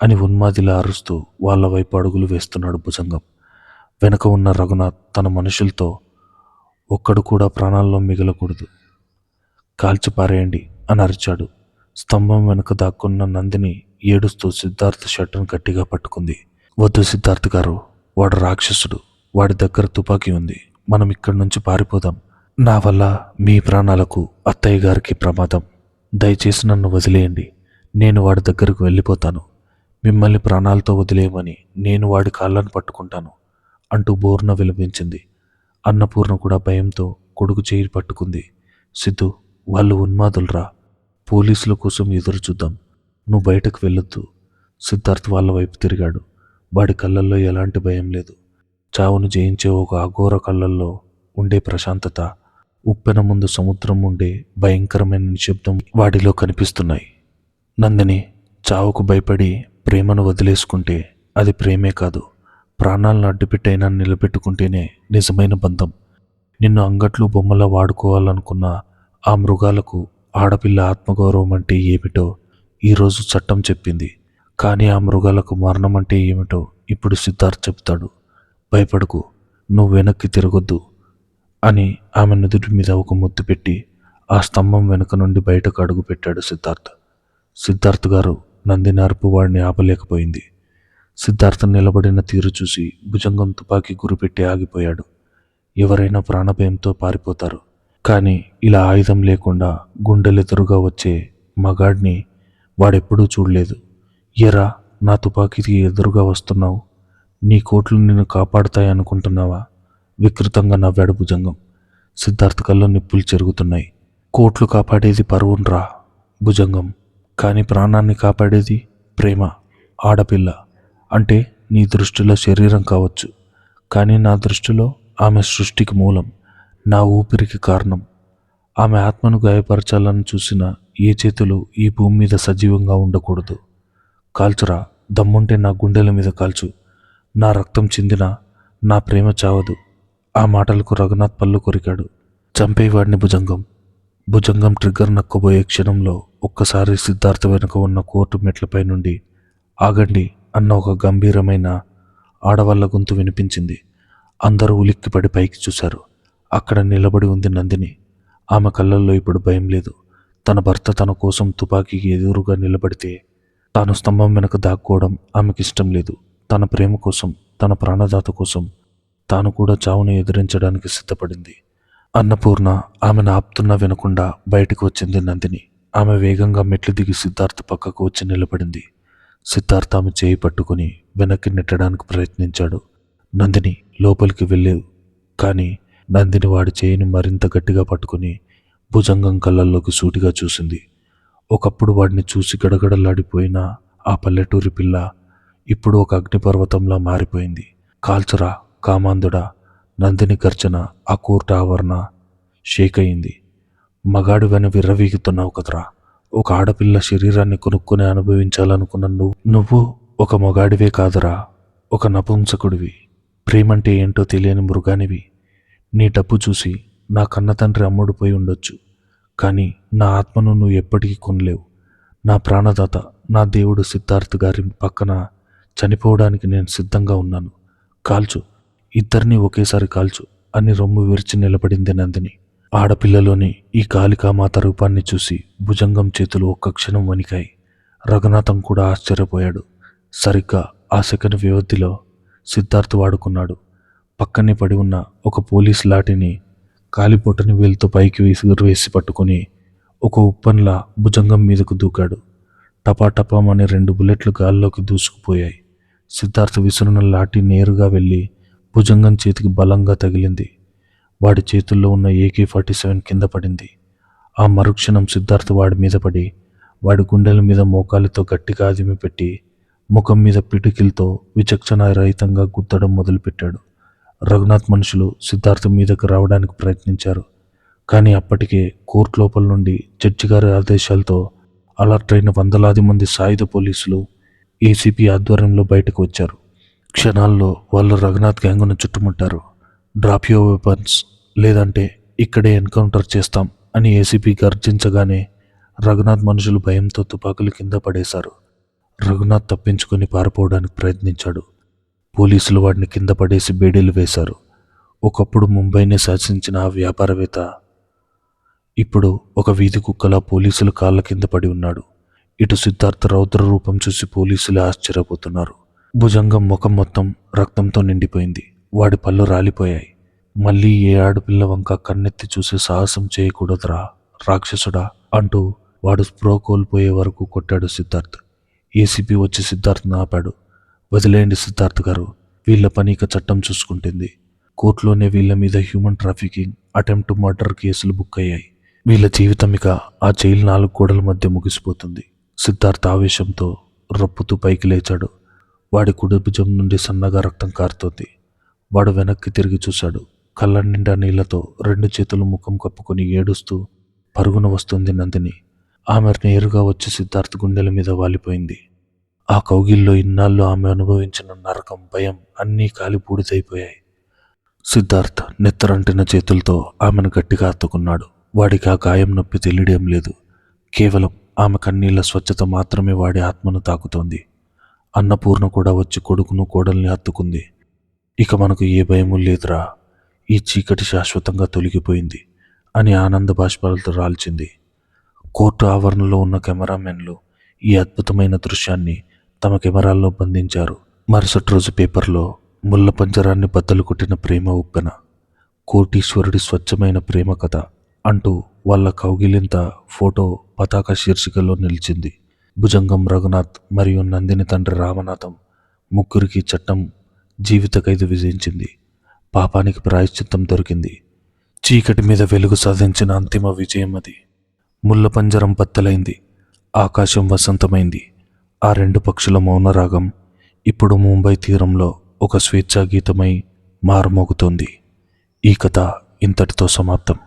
అని ఉన్మాదిలా అరుస్తూ వాళ్ళ వైపు అడుగులు వేస్తున్నాడు భుజంగం. వెనక ఉన్న రఘునాథ్ తన మనుషులతో, ఒక్కడు కూడా ప్రాణాల్లో మిగలకూడదు, కాల్చి పారేయండి అని అరిచాడు. స్తంభం వెనుక దాక్కున్న నందిని ఏడుస్తూ సిద్ధార్థ్ షర్టును గట్టిగా పట్టుకుంది. వద్దు సిద్ధార్థ్ గారు, వాడు రాక్షసుడు, వాడి దగ్గర తుపాకీ ఉంది, మనం ఇక్కడి నుంచి పారిపోదాం. నా వల్ల మీ ప్రాణాలకు, అత్తయ్య గారికి ప్రమాదం. దయచేసి నన్ను వదిలేయండి, నేను వాడి దగ్గరకు వెళ్ళిపోతాను. మిమ్మల్ని ప్రాణాలతో వదిలేయమని నేను వాడి కాళ్ళను పట్టుకుంటాను అంటూ బోర్న విలపించింది. అన్నపూర్ణ కూడా భయంతో కొడుకు చేయి పట్టుకుంది. సిద్ధు, వాళ్ళు ఉన్మాదులరా, పోలీసుల కోసం ఎదురు చూద్దాం, నువ్వు బయటకు వెళ్ళొద్దు. సిద్ధార్థ్ వాళ్ళ వైపు తిరిగాడు. వాడి కళ్ళల్లో ఎలాంటి భయం లేదు. చావును జయించే ఒక అఘోర కళ్ళల్లో ఉండే ప్రశాంతత, ఉప్పెన ముందు సముద్రం ఉండే భయంకరమైన నిశ్శబ్దం వాడిలో కనిపిస్తున్నాయి. నందిని, చావుకు భయపడి ప్రేమను వదిలేసుకుంటే అది ప్రేమే కాదు, ప్రాణాలను అడ్డుపెట్టైనా నిలబెట్టుకుంటేనే నిజమైన బంధం. నిన్ను అంగట్లో బొమ్మలా వాడుకోవాలనుకున్న ఆ మృగాలకు ఆడపిల్ల ఆత్మగౌరవం అంటే ఏమిటో ఈరోజు చట్టం చెప్పింది. కానీ ఆ మృగాలకు మరణం అంటే ఏమిటో ఇప్పుడు సిద్ధార్థ్ చెప్తాడు. భయపడకు, నువ్వు వెనక్కి తిరగొద్దు అని ఆమె నుదుటి మీద ఒక ముద్దు పెట్టి ఆ స్తంభం వెనుక నుండి బయటకు అడుగు పెట్టాడు సిద్ధార్థ్. సిద్ధార్థ్ గారు నందిని అరుపు వాడిని ఆపలేకపోయింది. సిద్ధార్థ్ నిలబడిన తీరు చూసి భుజంగం తుపాకీ గురిపెట్టి ఆగిపోయాడు. ఎవరైనా ప్రాణభయంతో పారిపోతారు, కానీ ఇలా ఆయుధం లేకుండా గుండెలెదురుగా వచ్చే మగాడిని వాడెప్పుడూ చూడలేదు. ఎరా, నా తుపాకీకి ఎదురుగా వస్తున్నావు, నీ కోట్లు నిన్ను కాపాడుతాయి అనుకుంటున్నావా? వికృతంగా నవ్వాడు భుజంగం. సిద్ధార్థ్ కల్లో నిప్పులు చెరుగుతున్నాయి. కోట్లు కాపాడేది పరువున్రా భుజంగం, కానీ ప్రాణాన్ని కాపాడేది ప్రేమ, ఆడపిల్ల. అంటే నీ దృష్టిలో శరీరం కావచ్చు, కానీ నా దృష్టిలో ఆమె సృష్టికి మూలం, నా ఊపిరికి కారణం. ఆమె ఆత్మను గాయపరచాలని చూసిన ఏ చేతులు ఈ భూమి మీద సజీవంగా ఉండకూడదు. కాల్చురా, దమ్ముంటే నా గుండెల మీద కాల్చు, నా రక్తం చిందినా నా ప్రేమ చావదు. ఆ మాటలకు రఘునాథ్ పళ్ళు కొరికాడు. చంపేవాడిని భుజంగం. భుజంగం ట్రిగ్గర్ నక్కబోయే క్షణంలో ఒక్కసారి సిద్ధార్థ వెనుక ఉన్న కోర్టు మెట్లపై నుండి ఆగండి అన్న ఒక గంభీరమైన ఆడవాళ్ల గొంతు వినిపించింది. అందరూ ఉలిక్కిపడి పైకి చూశారు. అక్కడ నిలబడి ఉంది నందిని. ఆమె కళ్ళల్లో ఇప్పుడు భయం లేదు. తన భర్త తన కోసం తుపాకీకి ఎదురుగా నిలబడితే తాను స్తంభం వెనక దాక్కోవడం ఆమెకిష్టం లేదు. తన ప్రేమ కోసం, తన ప్రాణదాత కోసం తాను కూడా చావును ఎదిరించడానికి సిద్ధపడింది. అన్నపూర్ణ ఆమెను ఆపుతున్నా వినకుండా బయటకు వచ్చింది నందిని. ఆమె వేగంగా మెట్లు దిగి సిద్ధార్థ్ పక్కకు వచ్చి నిలబడింది. సిద్ధార్థ్ ఆమె చేయి పట్టుకుని వెనక్కి నెట్టడానికి ప్రయత్నించాడు. నందిని లోపలికి వెళ్ళేది, కానీ నందిని వాడి చేయిని మరింత గట్టిగా పట్టుకుని భుజంగం కళ్ళల్లోకి సూటిగా చూసింది. ఒకప్పుడు వాడిని చూసి గడగడలాడిపోయిన ఆ పల్లెటూరి పిల్ల ఇప్పుడు ఒక అగ్నిపర్వతంలా మారిపోయింది. కాల్చురా కామాంధుడా! నందిని గర్జన ఆ కోర్టు ఆవరణ షేక్ అయింది. మగాడివని విర్రవీగుతున్నావు కదరా! ఒక ఆడపిల్ల శరీరాన్ని కొనుక్కొని అనుభవించాలనుకున్న నువ్వు ఒక మగాడివే కాదురా, ఒక నపుంసకుడివి. ప్రేమంటే ఏంటో తెలియని మృగానివి. నీ డబ్బు చూసి నా కన్న తండ్రి అమ్ముడుపోయి ఉండొచ్చు, కానీ నా ఆత్మను నువ్వు ఎప్పటికీ కొనలేవు. నా ప్రాణదాత, నా దేవుడు సిద్ధార్థ్ గారి పక్కన చనిపోవడానికి నేను సిద్ధంగా ఉన్నాను. కాల్చు, ఇద్దరినీ ఒకేసారి కాల్చు అని రొమ్ము విరిచి నిలబడింది నందిని. ఆడపిల్లలోని ఈ కాళికామాత రూపాన్ని చూసి భుజంగం చేతులు ఒక్క క్షణం వణికాయి. రఘునాథం కూడా ఆశ్చర్యపోయాడు. సరిగ్గా ఆ సెకండ్ వ్యవధిలో సిద్ధార్థ్ వాడుకున్నాడు. పక్కనే పడి ఉన్న ఒక పోలీస్ లాఠీని కాలిపోటని వేలుతో పైకి వేసి పట్టుకుని ఒక ఉప్పన్లా భుజంగం మీదకు దూకాడు. టపాటపామని 2 బుల్లెట్లు గాల్లోకి దూసుకుపోయాయి. సిద్ధార్థ్ విసురున్న లాఠీ నేరుగా వెళ్ళి భుజంగం చేతికి బలంగా తగిలింది. వాడి చేతుల్లో ఉన్న AK-47 కింద పడింది. ఆ మరుక్షణం సిద్ధార్థ్ వాడి మీద పడి వాడి గుండెల మీద మోకాలితో గట్టిగా అదిమి పెట్టి ముఖం మీద పిటికిలతో విచక్షణారహితంగా గుద్దడం మొదలుపెట్టాడు. రఘునాథ్ మనుషులు సిద్ధార్థ్ మీదకు రావడానికి ప్రయత్నించారు. కానీ అప్పటికే కోర్టు లోపల నుండి జడ్జి గారి ఆదేశాలతో అలర్ట్ అయిన వందలాది మంది సాయుధ పోలీసులు ఏసీపీ ఆధ్వర్యంలో బయటకు వచ్చారు. క్షణాల్లో వాళ్ళు రఘునాథ్ గ్యాంగును చుట్టుముట్టారు. డ్రాప్ యువర్ వెపన్స్, లేదంటే ఇక్కడే ఎన్కౌంటర్ చేస్తాం అని ఏసీపీ గర్జించగానే రఘునాథ్ మనుషులు భయంతో తుపాకులు కింద పడేశారు. రఘునాథ్ తప్పించుకొని పారిపోవడానికి ప్రయత్నించాడు. పోలీసులు వాడిని కింద పడేసి బేడీలు వేశారు. ఒకప్పుడు ముంబైని శాసించిన ఆ వ్యాపారవేత్త ఇప్పుడు ఒక వీధి కుక్కలా పోలీసుల కాళ్ళ కింద పడి ఉన్నాడు. ఇటు సిద్ధార్థ రౌద్ర రూపం చూసి పోలీసులు ఆశ్చర్యపోతున్నారు. భుజంగం ముఖం మొత్తం రక్తంతో నిండిపోయింది. వాడి పళ్ళు రాలిపోయాయి. మళ్ళీ ఏ ఆడపిల్ల వంక కన్నెత్తి చూసే సాహసం చేయకూడదురా రాక్షసుడా అంటూ వాడు స్ప్రో కోల్పోయే వరకు కొట్టాడు సిద్ధార్థ్. ఏసీపీ వచ్చి సిద్ధార్థ్ను ఆపాడు. వదిలేయండి సిద్ధార్థ్ గారు, వీళ్ళ పని ఇక చట్టం చూసుకుంటుంది. కోర్టులోనే వీళ్ళ మీద హ్యూమన్ ట్రాఫికింగ్, అటెంప్ట్ మర్డర్ కేసులు బుక్ అయ్యాయి. వీళ్ళ జీవితం ఇక ఆ జైలు 4 గోడల మధ్య ముగిసిపోతుంది. సిద్ధార్థ్ ఆవేశంతో రొప్పుతూ పైకి లేచాడు. వాడి కుడి భుజం నుండి సన్నగా రక్తం కారుతోంది. వాడు వెనక్కి తిరిగి చూశాడు. కళ్ళ నిండా నీళ్లతో 2 చేతులు ముఖం కప్పుకొని ఏడుస్తూ పరుగున వస్తుంది నందిని. ఆమె నేరుగా వచ్చి సిద్ధార్థ్ గుండెల మీద వాలిపోయింది. ఆ కౌగిల్లో ఇన్నాళ్ళు ఆమె అనుభవించిన నరకం, భయం అన్నీ కాలి బూడిదైపోయాయి. సిద్ధార్థ్ నెత్తరంటిన చేతులతో ఆమెను గట్టిగా హత్తుకున్నాడు. వాడికి ఆ గాయం నొప్పి తెలియడం లేదు. కేవలం ఆమె కన్నీళ్ల స్వచ్ఛత మాత్రమే వాడి ఆత్మను తాకుతోంది. అన్నపూర్ణ కూడా వచ్చి కొడుకును కోడల్ని హత్తుకుంది. ఇక మనకు ఏ భయమూ లేదురా, ఈ చీకటి శాశ్వతంగా తొలగిపోయింది అని ఆనంద బాష్పాలతో రాల్చింది. కోర్టు ఆవరణలో ఉన్న కెమెరామెన్లు ఈ అద్భుతమైన దృశ్యాన్ని తమ కెమెరాల్లో బంధించారు. మరుసటి రోజు పేపర్లో ముళ్ళ పంజరాన్ని బద్దలు కొట్టిన ప్రేమ ఉప్పెన, కోటీశ్వరుడి స్వచ్ఛమైన ప్రేమ కథ అంటూ వాళ్ళ కౌగిలింత ఫోటో పతాక శీర్షికలో నిలిచింది. భుజంగం రఘునాథ్ మరియు నందిని తండ్రి రామనాథం ముగ్గురికి చట్టం జీవిత ఖైదు విధించింది. పాపానికి ప్రాయశ్చిత్తం దొరికింది. చీకటి మీద వెలుగు సాధించిన అంతిమ విజయం అది. ముళ్ళ పంజరం బద్దలైంది. ఆకాశం వసంతమైంది. ఆ 2 పక్షుల మౌనరాగం ఇప్పుడు ముంబై తీరంలో ఒక స్వేచ్ఛా గీతమై మారుమోగుతోంది. ఈ కథ ఇంతటితో సమాప్తం.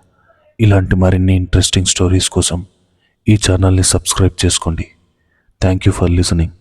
ఇలాంటి మరిన్ని ఇంట్రెస్టింగ్ స్టోరీస్ కోసం ఈ ఛానల్ని సబ్స్క్రైబ్ చేసుకోండి. Thank you for listening.